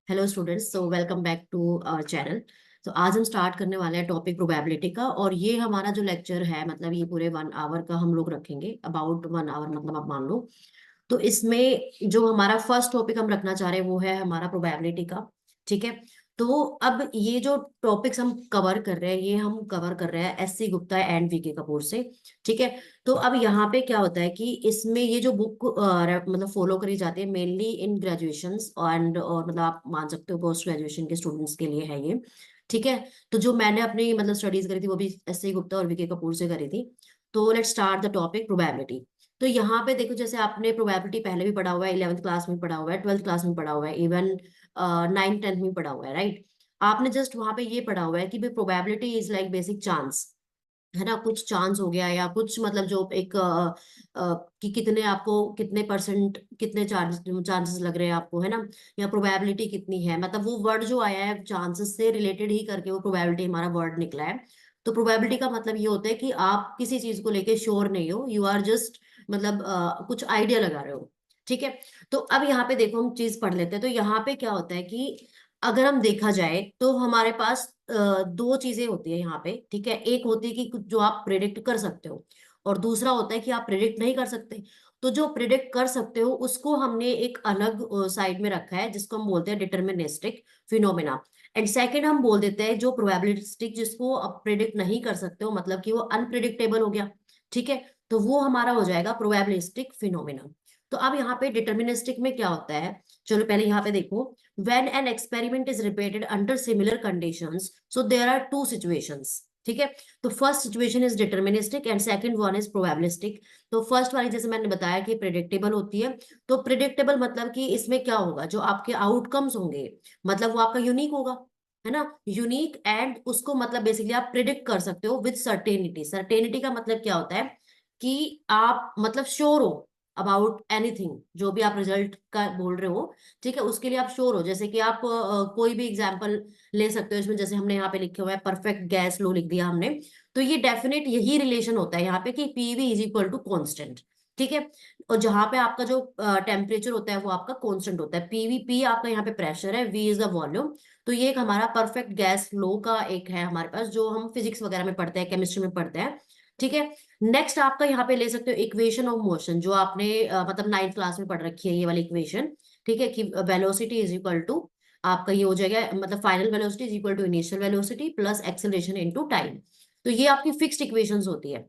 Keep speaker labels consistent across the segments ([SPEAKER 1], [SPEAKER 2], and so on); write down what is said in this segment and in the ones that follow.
[SPEAKER 1] Hello students, so welcome back to our channel. तो आज हम स्टार्ट करने वाले हैं टॉपिक प्रोबेबिलिटी का। और ये हमारा जो लेक्चर है, मतलब ये पूरे 1 आवर का हम लोग रखेंगे, अबाउट 1 आवर, मतलब आप मान लो। तो इसमें जो हमारा फर्स्ट टॉपिक हम रखना चाह रहे हैं वो है हमारा प्रोबेबिलिटी का। ठीक है। तो अब ये जो टॉपिक्स हम कवर कर रहे हैं, ये हम कवर कर रहे हैं SC Gupta and VK Kapoor से। ठीक है। तो अब यहाँ पे क्या होता है कि इसमें ये जो बुक मतलब फॉलो करी जाती है मेनली इन ग्रेजुएशंस एंड और मतलब आप मान सकते हो पोस्ट ग्रेजुएशन के स्टूडेंट्स के लिए है ये। ठीक है। तो जो मैंने अपनी मतलब स्टडीज करी थी वो भी एससी गुप्ता और वीके कपूर से करी थी। तो let's start the topic probability. तो यहाँ पे देखो, जैसे आपने प्रोबेबिलिटी पहले भी पढ़ा हुआ है, 11th क्लास में पढ़ा हुआ है, 12th क्लास में पढ़ा हुआ है, इवन 9th 10th में पढ़ा हुआ है, राइट। आपने जस्ट वहां पे ये पढ़ा हुआ है कि भाई probability is like basic chance, है ना। कुछ चांस हो गया या कुछ मतलब जो एक कि कितने आपको कितने परसेंट कितने चांसेस लग रहे हैं आपको, है ना। या प्रोबेबिलिटी कितनी है, मतलब वो वर्ड जो आया है चांसेस से रिलेटेड ही करके वो प्रोबेबिलिटी हमारा वर्ड निकला है। तो प्रोबेबिलिटी का मतलब ये होता है कि आप किसी चीज को लेके श्योर नहीं हो, यू आर जस्ट मतलब कुछ आइडिया लगा रहे हो। ठीक है। तो अब यहाँ पे देखो, हम चीज पढ़ लेते हैं। तो यहाँ पे क्या होता है कि अगर हम देखा जाए तो हमारे पास दो चीजें होती है यहाँ पे। ठीक है। एक होती है कि जो आप प्रिडिक्ट कर सकते हो, और दूसरा होता है कि आप प्रिडिक्ट नहीं कर सकते। तो जो प्रिडिक्ट कर सकते हो उसको हमने एक अलग साइड में रखा है, जिसको हम बोलते हैं डिटर्मिनिस्टिक फिनोमेना। एंड सेकंड हम बोल देते हैं जो प्रोबेबिलिस्टिक, जिसको आप प्रिडिक्ट नहीं कर सकते हो, मतलब कि वो अनप्रिडिक्टेबल हो गया। ठीक है। तो वो हमारा हो जाएगा प्रोबेबिलिस्टिक फिनोमेना। तो अब यहाँ पे डिटर्मिनिस्टिक में क्या होता है, चलो पहले यहाँ पे देखो। when an experiment is repeated under similar conditions, so there are two situations। ठीक है। तो first situation is deterministic and second one is probabilistic. तो फर्स्ट वाली जैसे मैंने बताया कि प्रिडिक्टेबल होती है। तो प्रिडिक्टेबल मतलब कि इसमें क्या होगा, जो आपके आउटकम्स होंगे मतलब वो आपका यूनिक होगा, है ना। यूनिक एंड उसको मतलब बेसिकली आप प्रिडिक्ट कर सकते हो विद सर्टेनिटी। सर्टेनिटी का मतलब क्या होता है कि आप मतलब श्योर हो अबाउट एनीथिंग, जो भी आप रिजल्ट का बोल रहे हो। ठीक है। उसके लिए आप श्योर हो, जैसे कि आप कोई भी एग्जांपल ले सकते हो इसमें। जैसे हमने यहाँ पे लिखे हुआ है परफेक्ट गैस लो लिख दिया हमने। तो ये डेफिनेट यही रिलेशन होता है यहाँ पे कि PV is equal to constant. ठीक है। और जहां पे आपका जो टेम्परेचर होता है वो आपका कांस्टेंट होता है। पीवी पी आपका यहाँ पे प्रेशर है, वी इज द वॉल्यूम। तो ये एक हमारा परफेक्ट गैस लो का एक है हमारे पास, जो हम फिजिक्स वगैरह में पढ़ते हैं, केमिस्ट्री में पढ़ते हैं। ठीक है। नेक्स्ट आपका यहाँ पे ले सकते हो इक्वेशन ऑफ मोशन, जो आपने मतलब 9th क्लास में पढ़ रखी है ये वाली इक्वेशन। ठीक है। कि वेलोसिटी इज इक्वल टू आपका ये हो जाएगा, मतलब final velocity is equal to initial velocity plus acceleration into time. तो ये आपकी फिक्स्ड इक्वेशंस होती है।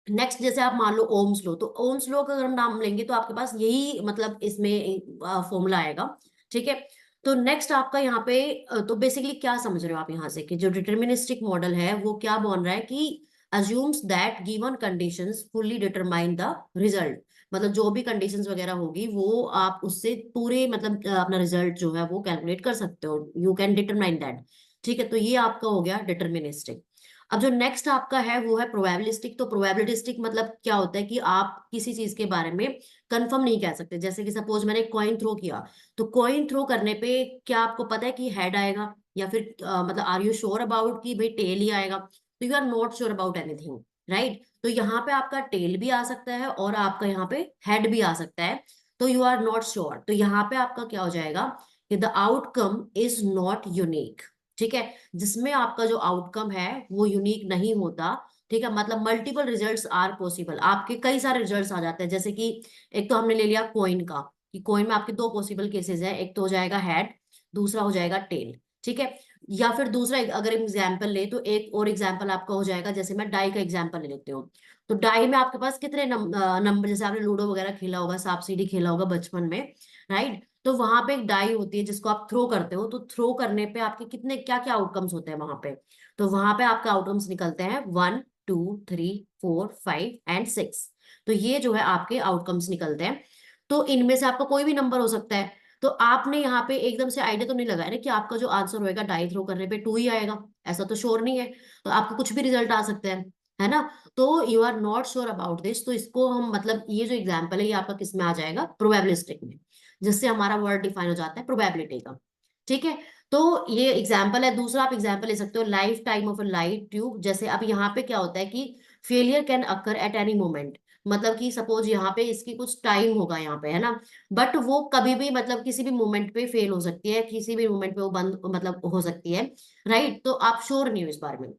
[SPEAKER 1] नेक्स्ट जैसे आप मान लो ओम्स लो, तो ओम्स लो का अगर हम नाम लेंगे तो आपके पास यही मतलब इसमें फॉर्मूला आएगा। ठीक है। तो नेक्स्ट आपका यहाँ पे तो बेसिकली क्या समझ रहे हो आप यहाँ से कि जो डिटर्मिनिस्टिक मॉडल है वो क्या बोल रहा है कि assumes that given conditions fully determine the result। मतलब जो भी कंडीशंस वगैरह होगी वो आप उससे पूरे मतलब अपना रिजल्ट जो है वो कैलकुलेट कर सकते हो, यू कैन डिटरमाइन दैट। ठीक है। तो ये आपका हो गया डिटर्मिनिस्टिक। अब जो नेक्स्ट आपका है वो है प्रोबेबिलिस्टिक। तो प्रोबेबिलिस्टिक मतलब क्या होता है कि आप किसी चीज के बारे में कंफर्म नहीं कह सकते। जैसे कि सपोज मैंने कॉइन थ्रो किया, तो कॉइन थ्रो करने पे क्या आपको पता है कि हेड आएगा, या फिर मतलब आर यू श्योर अबाउट कि भाई टेल ही आएगा। तो you are not sure about anything, right. तो यहाँ पे आपका टेल भी आ सकता है और आपका यहाँ पे हेड भी आ सकता है। तो यू आर नॉट श्योर। तो यहाँ पे आपका क्या हो जाएगा कि the outcome is not unique. ठीक है। जिसमें आपका जो आउटकम है वो यूनिक नहीं होता। ठीक है। मतलब मल्टीपल रिजल्ट्स आर पॉसिबल, आपके कई सारे रिजल्ट्स आ जाते हैं। जैसे कि एक तो हमने ले लिया कोइन का, कि कोइन में आपके दो पॉसिबल केसेस है, एक तो हो जाएगा हेड, दूसरा हो जाएगा टेल। ठीक है। या फिर दूसरा अगर एग्जाम्पल ले तो एक और एग्जाम्पल आपका हो जाएगा, जैसे मैं डाई का एग्जाम्पल ले लेती हूँ। तो डाई में आपके पास कितने नंबर, जैसे आपने लूडो वगैरह खेला होगा, सांप सीढ़ी खेला होगा बचपन में, राइट। तो वहां पे एक डाई होती है जिसको आप थ्रो करते हो। तो थ्रो करने पे आपके कितने क्या क्या आउटकम्स होते हैं वहां पे। तो वहां पे आपके आउटकम्स निकलते हैं 1 2 3 4 5 एंड 6। तो ये जो है आपके आउटकम्स निकलते हैं। तो इनमें से आपका कोई भी नंबर हो सकता है। तो आपने यहाँ पे एकदम से आइडिया तो नहीं लगाया ना कि आपका जो आंसर होएगा डाई थ्रो करने पे 2 ही आएगा, ऐसा तो श्योर नहीं है। तो आपको कुछ भी रिजल्ट आ सकते हैं, है ना। तो you are not sure about this. तो इसको हम मतलब ये जो एग्जाम्पल है ये आपका किस में आ जाएगा, प्रोबेबिलिस्टिक में, जिससे हमारा वर्ड डिफाइन हो जाता है प्रोबेबिलिटी का। ठीक है। तो ये एग्जाम्पल है। दूसरा आप एग्जाम्पल ले सकते हो life time of a light tube. जैसे अब यहाँ पे क्या होता है कि failure can occur at any moment. मतलब कि सपोज यहाँ पे इसकी कुछ टाइम होगा यहाँ पे, है ना, बट वो कभी भी मतलब किसी भी मोमेंट पे फेल हो सकती है, किसी भी मोमेंट पे वो बंद मतलब हो सकती है, राइट। तो आप श्योर नहीं हो इस बारे में।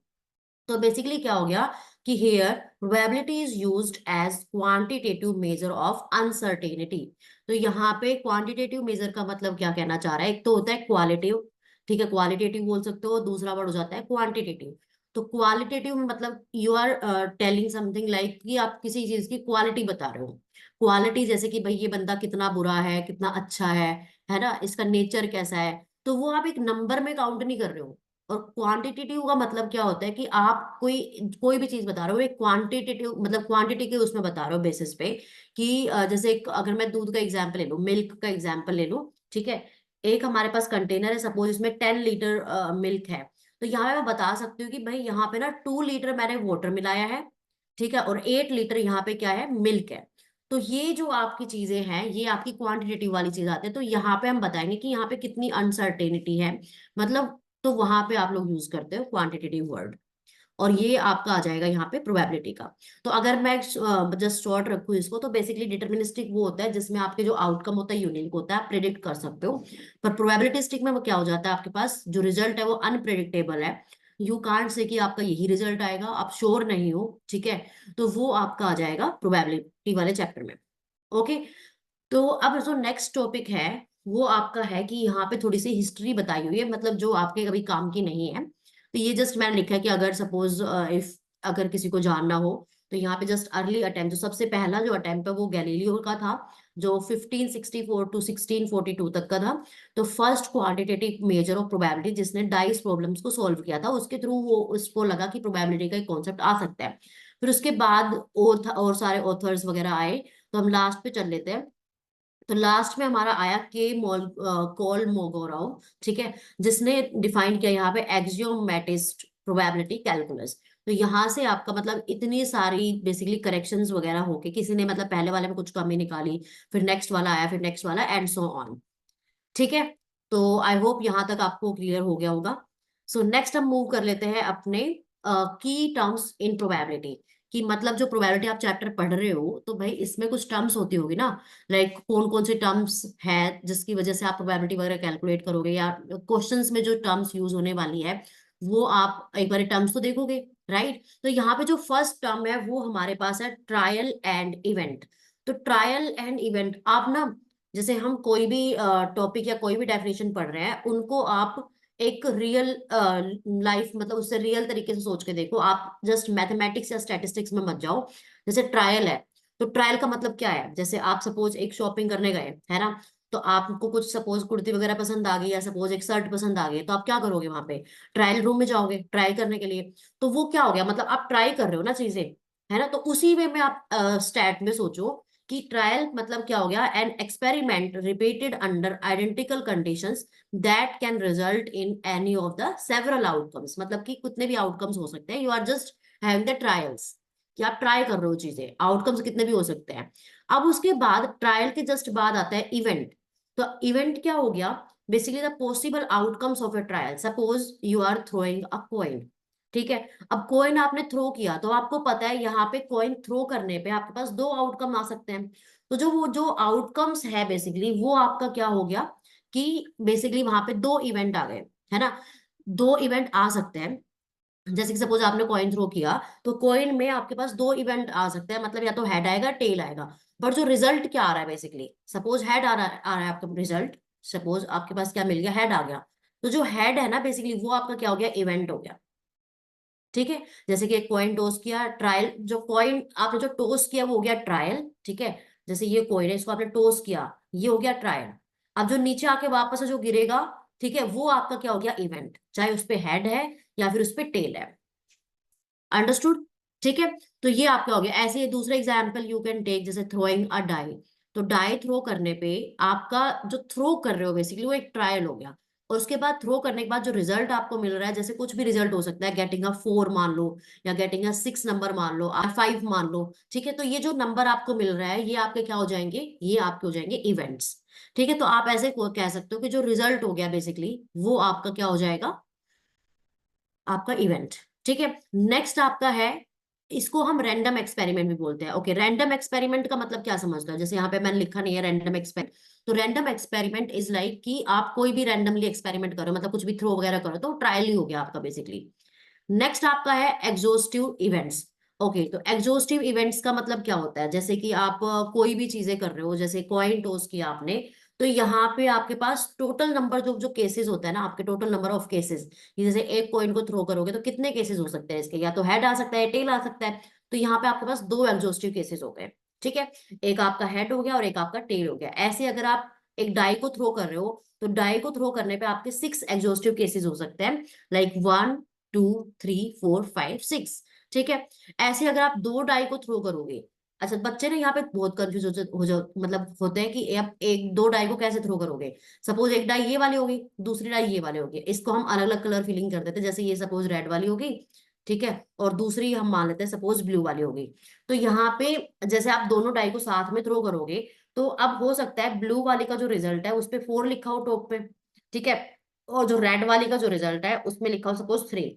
[SPEAKER 1] तो बेसिकली क्या हो गया कि here probability is used as quantitative measure of uncertainty. तो यहाँ पे क्वांटिटेटिव मेजर का मतलब क्या कहना चाह रहा है, एक तो होता है क्वालिटिव, ठीक है, क्वालिटेटिव बोल सकते हो, दूसरा वर्ड हो जाता है क्वांटिटेटिव। तो क्वालिटेटिव में मतलब you are telling something like कि आप किसी चीज की क्वालिटी बता रहे हो। क्वालिटी जैसे कि भाई ये बंदा कितना बुरा है, कितना अच्छा है ना, इसका नेचर कैसा है, तो वो आप एक नंबर में काउंट नहीं कर रहे हो। और क्वांटिटेटिव का मतलब क्या होता है कि आप कोई कोई भी चीज बता रहे हो एक क्वांटिटेटिव मतलब क्वांटिटी के उसमें बता रहे हो बेसिस पे, कि जैसे अगर मैं दूध का एग्जांपल ले लूं, मिल्क का एग्जांपल ले लूं, ठीक है। एक हमारे पास कंटेनर है, सपोज इसमें 10 लीटर मिल्क है। तो यहाँ पे मैं बता सकती हूँ कि भाई यहाँ पे ना 2 लीटर मैंने वाटर मिलाया है, ठीक है, और 8 लीटर यहाँ पे क्या है, मिल्क है। तो ये जो आपकी चीजें हैं ये आपकी क्वांटिटेटिव वाली चीज आती है। तो यहाँ पे हम बताएंगे कि यहाँ पे कितनी अनसर्टेनिटी है, मतलब, तो वहां पे आप लोग यूज करते हो क्वांटिटेटिव वर्ड। और ये आपका आ जाएगा यहाँ पे प्रोबेबिलिटी का। तो अगर मैं जस्ट शॉर्ट रखूँ इसको, तो बेसिकली डिटर्मिनिस्टिक वो होता है जिसमें आपके जो आउटकम होता है यूनिक होता है, आप प्रिडिक्ट कर सकते हो। पर प्रोबेबिलिटिस्टिक में वो क्या हो जाता है, आपके पास जो रिजल्ट है वो अनप्रिडिक्टेबल है। यू कांट से कि आपका यही रिजल्ट आएगा, आप श्योर नहीं हो, ठीक है। तो वो आपका आ जाएगा प्रोबेबिलिटी वाले चैप्टर में। ओके। तो अब जो नेक्स्ट टॉपिक है वो आपका है कि यहाँ पे थोड़ी सी हिस्ट्री बताई हुई है, मतलब जो आपके कभी काम की नहीं है। तो ये जस्ट मैंने लिखा है कि अगर सपोज इफ अगर किसी को जानना हो, तो यहाँ पे जस्ट अर्ली अटेम्प्ट, जो सबसे पहला जो अटेम्प्ट है वो गैलीलियो का था, जो 1564 टू 1642 तक का था। तो first quantitative measure of probability जिसने डाइस प्रॉब्लम्स को सॉल्व किया था, उसके थ्रू वो उसको लगा कि प्रोबेबिलिटी का एक कॉन्सेप्ट आ सकता है। फिर उसके बाद और सारे ऑथर्स वगैरह आए। तो हम लास्ट पे चल लेते हैं। तो लास्ट में हमारा आया के कॉल मोगोरोव, ठीक है, जिसने डिफाइन किया यहाँ पे एक्सियोमेटिस्ट प्रोबेबिलिटी कैलकुलस। तो यहाँ से आपका मतलब इतनी सारी बेसिकली करेक्शंस वगैरह होके किसी ने मतलब पहले वाले में कुछ कमी निकाली, फिर नेक्स्ट वाला आया, फिर नेक्स्ट वाला, एंड सो ऑन, ठीक है। तो आई होप यहाँ तक आपको क्लियर हो गया होगा। सो नेक्स्ट हम मूव कर लेते हैं अपने की टर्म्स इन प्रोबेबिलिटी। कि मतलब जो प्रोबेबिलिटी आप चैप्टर पढ़ रहे हो, तो भाई इसमें कुछ टर्म्स होती होगी ना, लाइक कौन कौन से टर्म्स है जिसकी वजह से आप प्रोबेबिलिटी वगैरह कैलकुलेट करोगे, या क्वेश्चंस में जो टर्म्स यूज होने वाली है वो आप एक बार टर्म्स तो देखोगे, राइट। तो यहाँ पे जो फर्स्ट टर्म है वो हमारे पास है ट्रायल एंड इवेंट। तो ट्रायल एंड इवेंट आप ना, जैसे हम कोई भी टॉपिक या कोई भी डेफिनेशन पढ़ रहे हैं, उनको आप एक रियल लाइफ मतलब उससे रियल तरीके से सोच के देखो, आप जस्ट मैथमेटिक्स या स्टैटिस्टिक्स में मत जाओ। जैसे ट्रायल है, तो ट्रायल का मतलब क्या है, जैसे आप सपोज एक शॉपिंग करने गए, है ना, तो आपको कुछ सपोज कुर्ती वगैरह पसंद आ गई, या सपोज एक शर्ट पसंद आ गई, तो आप क्या करोगे वहां पे, ट्रायल रूम में जाओगे ट्राई करने के लिए। तो वो क्या हो गया, मतलब आप ट्राई कर रहे हो ना चीजें, है ना। तो उसी वे में आप स्टैट में सोचो कि ट्रायल मतलब क्या हो गया, an experiment repeated under identical conditions that can result in any of the several outcomes. मतलब कि कितने भी आउटकम्स हो सकते हैं, you are just having the trials, कि आप ट्राई कर रहे हो चीजें, आउटकम्स कितने भी हो सकते हैं। अब उसके बाद ट्रायल के जस्ट बाद आता है इवेंट। तो इवेंट क्या हो गया, basically the possible outcomes of a trial. Suppose you are throwing a coin, ठीक है। अब कॉइन आपने थ्रो किया, तो आपको पता है यहाँ पे कॉइन थ्रो करने पे आपके पास दो आउटकम आ सकते हैं। तो जो वो जो आउटकम्स है बेसिकली वो आपका क्या हो गया, कि बेसिकली वहां पे दो इवेंट आ गए, है ना। दो इवेंट आ सकते हैं। जैसे कि सपोज आपने कॉइन थ्रो किया, तो कॉइन में आपके पास दो इवेंट आ सकते हैं, मतलब या तो हेड आएगा टेल आएगा। पर जो रिजल्ट क्या आ रहा है, बेसिकली सपोज हेड आ रहा है आपका रिजल्ट। सपोज आपके पास क्या मिल गया, हेड आ गया। तो जो हेड है ना बेसिकली वो आपका क्या हो गया, इवेंट हो गया, ठीक है। जैसे कि एक कॉइन टॉस किया, ट्रायल, जो कॉइन आपने जो टॉस किया वो हो गया ट्रायल, ठीक है। जैसे ये कॉइन है, इसको आपने टॉस किया, ये हो गया ट्रायल। अब जो नीचे आके वापस से जो गिरेगा, ठीक है, वो आपका क्या हो गया, इवेंट, चाहे उस पे हेड है या फिर उस पे टेल है। अंडरस्टूड, ठीक है। तो ये आपका हो गया। ऐसे ही दूसरा एग्जाम्पल यू कैन टेक, जैसे थ्रोइंग अ डाई। तो डाई थ्रो करने पे आपका जो थ्रो कर रहे हो बेसिकली वो एक ट्रायल हो गया। और उसके बाद थ्रो करने के बाद जो रिजल्ट आपको मिल रहा है, जैसे कुछ भी रिजल्ट हो सकता है, गेटिंग अ 4 मान लो, या गेटिंग अ 6 नंबर मान लो, 5 मान लो, ठीक है। तो ये जो नंबर आपको मिल रहा है ये आपके क्या हो जाएंगे, ये आपके हो जाएंगे इवेंट्स, ठीक है। तो आप ऐसे कह सकते हो कि जो रिजल्ट हो गया बेसिकली वो आपका क्या हो जाएगा, आपका इवेंट, ठीक है। नेक्स्ट आपका है इसको हम रैंडम एक्सपेरिमेंट भी बोलते हैं। ओके, रैंडम एक्सपेरिमेंट का मतलब क्या समझते हो? जैसे यहाँ पे मैंने लिखा नहीं है रैंडम एक्सपेरिमेंट। तो रैंडम एक्सपेरिमेंट इज लाइक कि आप कोई भी रैंडमली एक्सपेरिमेंट करो, मतलब कुछ भी थ्रो वगैरह करो, तो ट्रायल ही हो गया आपका बेसिकली। नेक्स्ट आपका है एग्जॉस्टिव इवेंट्स। ओके, तो एग्जॉस्टिव इवेंट्स का मतलब क्या होता है? जैसे कि आप कोई भी चीजें कर रहे हो, जैसे कॉइन टॉस किया आपने, तो यहाँ पे आपके पास टोटल नंबर जो जो केसेस होता है ना, आपके टोटल नंबर ऑफ केसेस, जैसे एक कॉइन को थ्रो करोगे तो कितने केसेस हो सकते हैं इसके? या तो हेड आ सकता है, टेल आ सकता है। तो यहाँ पे आपके पास दो एग्जॉस्टिव केसेस हो गए। ठीक है, एक आपका हेड हो गया और एक आपका टेल हो गया। ऐसे अगर आप एक डाई को थ्रो कर रहे हो, तो डाई को थ्रो करने पे आपके 6 एग्जॉस्टिव केसेस हो सकते हैं, लाइक 1 2 3 4 5 6। ठीक है, ऐसे अगर आप दो डाई को थ्रो करोगे, अच्छा बच्चे ना यहाँ पे बहुत कंफ्यूज हो जाओ, मतलब होते हैं कि आप एक दो डाई को कैसे थ्रो करोगे। सपोज एक डाई ये वाली होगी, दूसरी डाई ये वाली होगी, इसको हम अलग अलग कलर फिलिंग कर देते हैं। जैसे ये सपोज रेड वाली होगी, ठीक है, और दूसरी हम मान लेते हैं सपोज ब्लू वाली होगी। तो यहाँ पे जैसे आप दोनों डाई को साथ में थ्रो करोगे, तो अब हो सकता है ब्लू वाली का जो रिजल्ट है उस पे 4 लिखा हो टॉप पे, ठीक है, और जो रेड वाली का जो रिजल्ट है उसमें लिखा हो सपोज 3।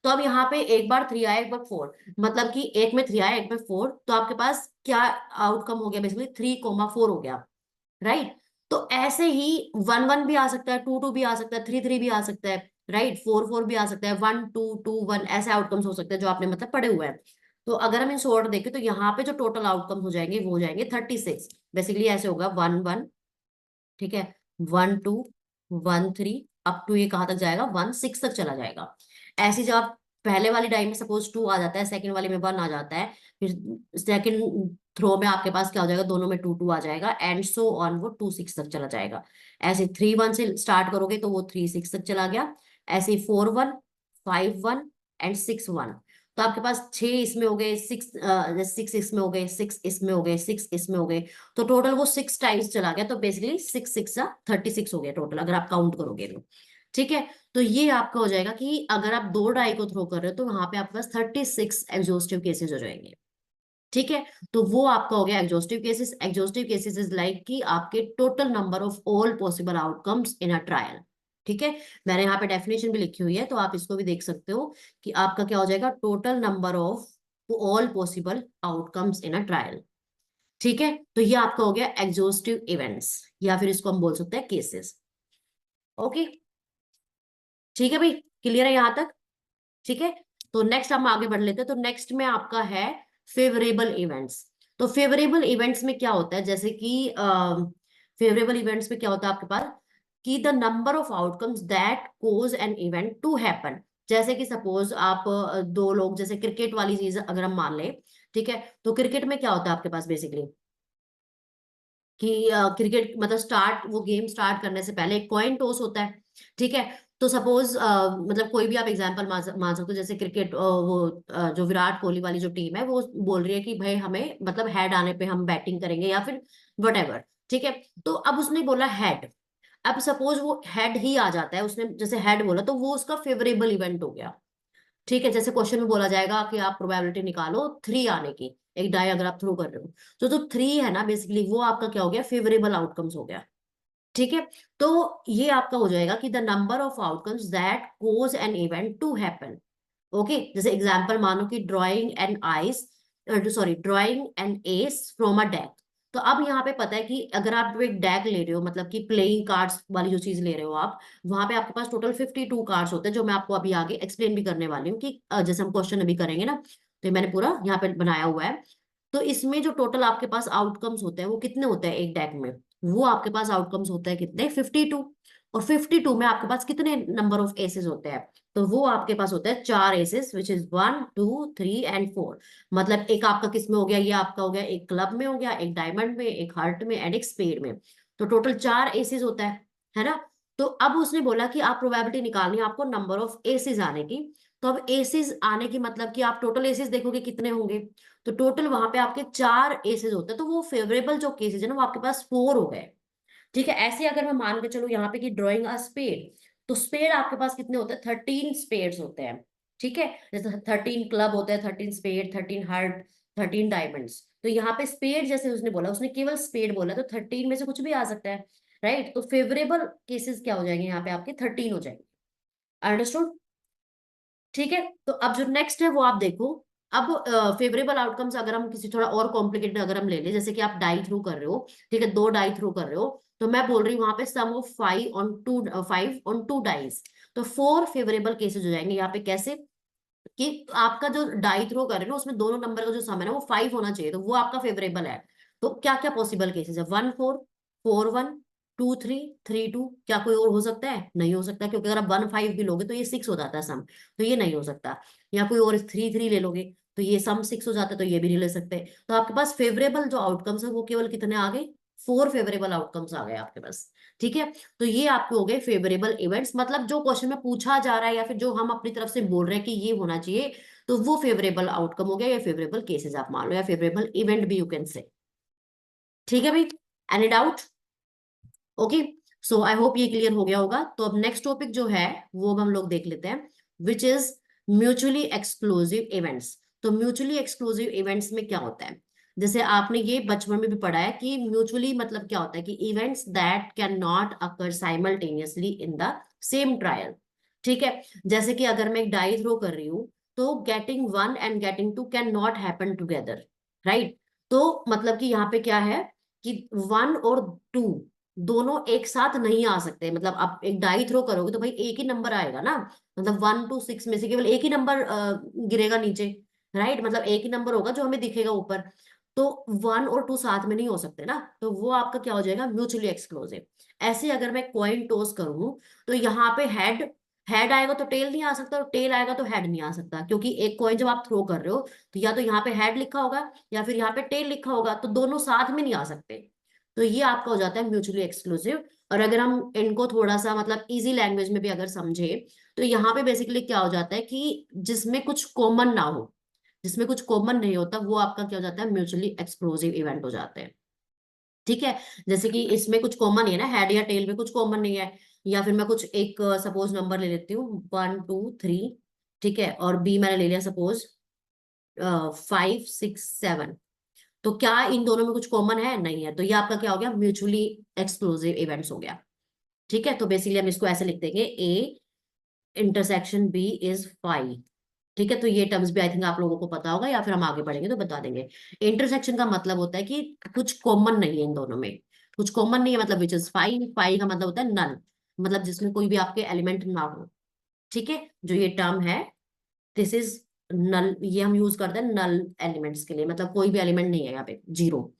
[SPEAKER 1] तो अब यहाँ पे एक बार 3 आया, एक बार 4, मतलब कि एक में 3 आया, एक में 4, तो आपके पास क्या आउटकम हो गया? बेसिकली 3,4 हो गया, राइट। तो ऐसे ही 1 1 भी आ सकता है, 2 2 भी आ सकता है, 3 3 भी आ सकता है, राइट, 4 4 भी आ सकता है, 1 2 2 1, ऐसे आउटकम्स हो सकते हैं जो आपने मतलब पढ़े हुए हैं। तो अगर हम इन शॉर्ट देखें तो यहाँ पे जो टोटल आउटकम हो जाएंगे वो हो जाएंगे 36। बेसिकली ऐसे होगा 1 1, ठीक है, 1 2 1 3, अप टू ये कहाँ तक जाएगा? 1 6 तक चला जाएगा। ऐसे जब आप पहले वाली डाई में सपोज 2 आ जाता है, सेकंड वाली में 1 आ जाता है, फिर सेकंड थ्रो में आपके पास क्या हो जाएगा? दोनों में 2 2 आ जाएगा, एंड सो ऑन, वो 2 6 तक चला जाएगा। ऐसे 3 1 से स्टार्ट करोगे तो वो 3 6 तक चला गया। ऐसे 4 1 5 1 एंड 6 1। तो आपके पास 6 इसमें हो गए, 6 6 इसमें हो गए, 6 इसमें हो गए, 6 इसमें हो गए। तो टोटल वो 6 टाइम्स चला गया। तो बेसिकली 6 6 36 हो गया टोटल, अगर आप काउंट करोगे तो। ठीक है, तो ये आपका हो जाएगा कि अगर आप दो डाई को थ्रो कर रहे हो तो वहां पे आपके पास 36 एग्जॉस्टिव केसेस हो जाएंगे। ठीक है, तो वो आपका हो गया exhaustive cases. Exhaustive cases is like कि आपके total number of all possible outcomes in a trial. ठीक है, मैंने यहाँ पे डेफिनेशन भी लिखी हुई है, तो आप इसको भी देख सकते हो कि आपका क्या हो जाएगा? Total number of all possible outcomes in a trial. ठीक है, तो ये आपका हो गया एग्जॉस्टिव इवेंट्स, या फिर इसको हम बोल सकते हैं केसेस। ओके, ठीक है भाई, क्लियर है यहाँ तक? ठीक है, तो नेक्स्ट हम आगे बढ़ लेते हैं। तो नेक्स्ट में आपका है फेवरेबल इवेंट्स। तो फेवरेबल इवेंट्स में क्या होता है? जैसे कि फेवरेबल इवेंट्स में क्या होता है आपके पास कि the number of outcomes that cause an event to happen. जैसे कि सपोज आप दो लोग, जैसे क्रिकेट वाली चीज अगर हम मान लें, ठीक है, तो क्रिकेट में क्या होता है आपके पास बेसिकली कि क्रिकेट मतलब स्टार्ट, वो गेम स्टार्ट करने से पहले एक कॉइन टॉस होता है। ठीक है, तो सपोज मतलब कोई भी आप एग्जांपल मान सकते हो, जैसे क्रिकेट जो विराट कोहली वाली जो टीम है वो बोल रही है कि भाई हमें मतलब हेड आने पे हम बैटिंग करेंगे या फिर वट। ठीक है, तो अब उसने बोला हेड। अब सपोज वो हेड ही आ जाता है, उसने जैसे हेड बोला, तो वो उसका फेवरेबल इवेंट हो गया। ठीक है, जैसे क्वेश्चन में बोला जाएगा कि आप प्रोबेबिलिटी निकालो 3 आने की, एक डाई अगर आप थ्रो कर रहे हो, तो जो 3 है ना बेसिकली वो आपका क्या हो गया? फेवरेबल आउटकम्स हो गया। ठीक है, तो ये आपका हो जाएगा कि the number of outcomes that cause an event to happen. Okay, जैसे एग्जांपल मानो कि drawing an ice, sorry, drawing an ace from a deck. तो अब यहाँ पे पता है कि अगर आप एक डेक ले रहे हो, मतलब कि प्लेइंग कार्ड्स वाली जो चीज ले रहे हो आप, वहां पे आपके पास टोटल 52 कार्ड्स होते हैं, जो मैं आपको अभी आगे एक्सप्लेन भी करने वाली हूँ कि जैसे हम क्वेश्चन अभी करेंगे ना, तो ये मैंने पूरा यहाँ पे बनाया हुआ है। तो इसमें जो टोटल आपके पास आउटकम्स होते हैं वो कितने होते हैं एक डेक में? वो आपके पास आउटकम्स होते हैं कितने? 52। और 52 में आपके पास कितने नंबर ऑफ एसेस होते हैं? तो वो आपके पास होता है 4 एसेस, विच इज 1 2 3 एंड 4। मतलब एक आपका किस में हो गया? ये आपका हो गया एक क्लब में हो गया, एक डायमंड में, एक हार्ट में एंड एक स्पेड में। तो टोटल 4 एसेस होता है ना? तो अब उसने बोला कि आप प्रोबेबिलिटी निकालनी है आपको नंबर ऑफ एसेस आने की। तो अब एसेस आने की मतलब कि आप टोटल एसेस देखोगे कितने होंगे। तो टोटल वहां पे आपके 4 एसेस होते हैं, तो वो फेवरेबल जो केसेस है ना वो आपके पास 4 हो गए। ठीक है, ऐसे अगर मैं मान के चलो यहाँ पे कि ड्रॉइंग अ स्पेड, तो स्पेड आपके पास कितने होते हैं? 13 स्पेड्स होते हैं। ठीक है, जैसे 13 क्लब होते हैं, 13 स्पेड, 13 हार्ट, 13 डायमंड्स। तो यहाँ पे स्पेड जैसे उसने बोला, उसने केवल स्पेड बोला, तो 13 में से कुछ भी आ सकता है, राइट। तो फेवरेबल केसेस क्या हो जाएंगे यहाँ पे? आपके 13 हो जाएंगे। अंडरस्टूड? ठीक है, तो अब जो नेक्स्ट है वो आप देखो अब फेवरेबल आउटकम्स अगर हम किसी थोड़ा और कॉम्प्लिकेटेड अगर हम ले लें, जैसे कि आप डाई थ्रो कर रहे हो, ठीक है, 2 डाई थ्रो कर रहे हो, तो मैं बोल रही हूँ वहां पे सम ऑफ 5 डाइज, तो 4 फेवरेबल केसेस हो जाएंगे यहाँ पे। कैसे कि आपका जो डाई थ्रो कर रहे हो ना, उसमें दोनों नंबर का जो सम है ना वो 5 होना चाहिए, तो वो आपका फेवरेबल है। तो क्या क्या पॉसिबल केसेस है? 1 4 4 1 2 3 3 2, क्या कोई और हो सकता है? नहीं हो सकता, क्योंकि अगर आप 1 5 भी लोगे तो ये 6 हो जाता है सम, तो ये नहीं हो सकता। या कोई और 3 3 ले लोगे तो ये सम 6 हो जाता है, तो ये भी नहीं ले सकते। तो आपके पास फेवरेबल जो आउटकम्स है वो केवल कितने आ गए? 4 फेवरेबल आउटकम्स आ गए आपके पास। ठीक है, तो ये आपके हो गए फेवरेबल इवेंट्स, मतलब जो क्वेश्चन में पूछा जा रहा है या फिर जो हम अपनी तरफ से बोल रहे हैं कि ये होना चाहिए, तो वो फेवरेबल आउटकम हो गया या फेवरेबल केसेस आप मान लो, या फेवरेबल इवेंट भी यू कैन से। ठीक है भाई, any doubt? Okay, so I hope ये क्लियर हो गया होगा। तो अब नेक्स्ट टॉपिक जो है वो अब हम लोग देख लेते हैं, which is mutually exclusive events. तो म्यूचुअली एक्सक्लूसिव इवेंट्स में क्या होता है? जैसे आपने ये बचपन में भी पढ़ा है कि म्यूचुअली मतलब क्या होता है कि events that can not occur simultaneously in the same trial. ठीक है, जैसे कि अगर मैं एक डाई थ्रो कर रही हूँ, तो getting 1 and getting 2 can not happen together, right? तो मतलब कि यहाँ पे क्या है कि 1 और 2 दोनों एक साथ नहीं आ सकते। मतलब आप एक डाई थ्रो करोगे तो भाई एक ही नंबर आएगा ना, मतलब 1 to 6 में से केवल एक ही नंबर गिरेगा नीचे, राइट? मतलब एक ही नंबर होगा जो हमें दिखेगा ऊपर। तो 1 और 2 साथ में नहीं हो सकते ना, तो वो आपका क्या हो जाएगा? Mutually exclusive. ऐसे अगर मैं कॉइन टॉस करूं, तो यहाँ पे हेड हेड आएगा तो टेल नहीं आ सकता, और टेल आएगा तो हेड नहीं आ सकता, क्योंकि एक कॉइन जब आप थ्रो कर रहे हो तो या तो यहाँ पे हेड लिखा होगा या फिर यहाँ पे टेल लिखा होगा, तो दोनों साथ में नहीं आ सकते। तो ये आपका हो जाता है म्यूचुअली एक्सक्लूसिव। और अगर हम इनको थोड़ा सा मतलब इजी लैंग्वेज में भी अगर समझे, तो यहाँ पे बेसिकली क्या हो जाता है कि जिसमें कुछ कॉमन ना हो, जिसमें कुछ कॉमन नहीं होता, वो आपका क्या हो जाता है? म्यूचुअली एक्सक्लूसिव इवेंट हो जाते हैं। ठीक है, जैसे कि इसमें कुछ कॉमन नहीं है ना, हेड या टेल में कुछ कॉमन नहीं है। या फिर मैं कुछ एक सपोज नंबर ले लेती हूँ 1 2 3, ठीक है, और बी मैंने ले लिया सपोज 5 6 7, तो क्या इन दोनों में कुछ कॉमन है? नहीं है, तो ये आपका क्या हो गया? म्यूचुअली एक्सक्लूसिव इवेंट्स हो गया। ठीक है, तो बेसिकली हम इसको ऐसे लिख देंगे, ए इंटरसेक्शन बी इज 5। ठीक है, तो ये टर्म्स भी आई थिंक आप लोगों को पता होगा, या फिर हम आगे बढ़ेंगे तो बता देंगे। इंटरसेक्शन का मतलब होता है कि कुछ कॉमन नहीं है इन दोनों में, कुछ कॉमन नहीं है, मतलब विच इज 5। का मतलब होता है नल, मतलब जिसमें कोई भी आपके एलिमेंट ना हो। ठीक है, जो ये टर्म है, दिस इज नल, ये हम यूज करते हैं नल एलिमेंट्स के लिए, मतलब कोई भी एलिमेंट नहीं है यहाँ पे, जीरो।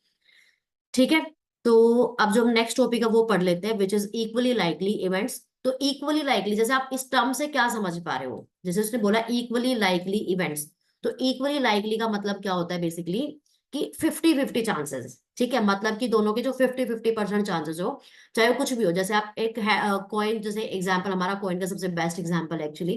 [SPEAKER 1] ठीक है, तो अब जो हम नेक्स्ट टॉपिक है वो पढ़ लेते हैं, which is equally likely events. तो इक्वली लाइकली, जैसे आप इस टर्म से क्या समझ पा रहे हो? जैसे उसने बोला इक्वली लाइकली इवेंट्स, तो इक्वली लाइकली का मतलब क्या होता है बेसिकली कि 50-50 चांसेस। ठीक है, मतलब कि दोनों के जो 50-50% चांसेस हो, चाहे वो कुछ भी हो। जैसे आप एक कॉइन, जैसे एग्जाम्पल हमारा कॉइन का सबसे बेस्ट एग्जाम्पल है एक्चुअली।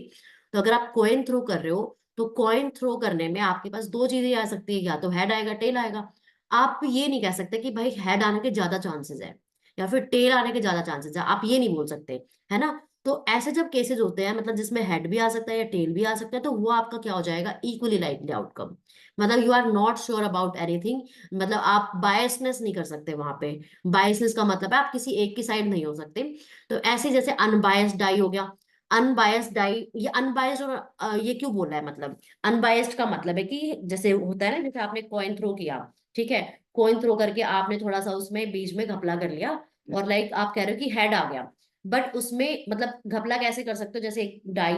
[SPEAKER 1] तो अगर आप कॉइन थ्रो कर रहे हो, तो कॉइन थ्रो करने में आपके पास दो चीजें आ सकती है, या तो हेड आएगा टेल आएगा। आप ये नहीं कह सकते कि भाई हेड आने के ज्यादा चांसेस है या फिर टेल आने के ज्यादा चांसेस है, आप ये नहीं बोल सकते, है ना? तो ऐसे जब केसेस होते हैं, मतलब जिसमें हेड भी आ सकता है या टेल भी आ सकता है, तो वो आपका क्या हो जाएगा? Equally likely outcome. मतलब you are not sure about anything, मतलब आप बायसनेस नहीं कर सकते वहां पे। बायसनेस का मतलब है आप किसी एक की साइड नहीं हो सकते। तो ऐसे जैसे अनबायस्ड डाई हो गया, अनबायस्ड डाई, ये अनबायस्ड और ये क्यों बोल रहा है? मतलब अनबायस्ड का मतलब है कि जैसे होता है ना, जैसे आपने कॉइन थ्रो किया, ठीक है, कॉइन थ्रो करके आपने थोड़ा सा उसमें बीच में घपला कर लिया, और लाइक आप कह रहे हो कि हेड आ गया, बट उसमें मतलब घपला कैसे कर सकते हो? जैसे एक डाई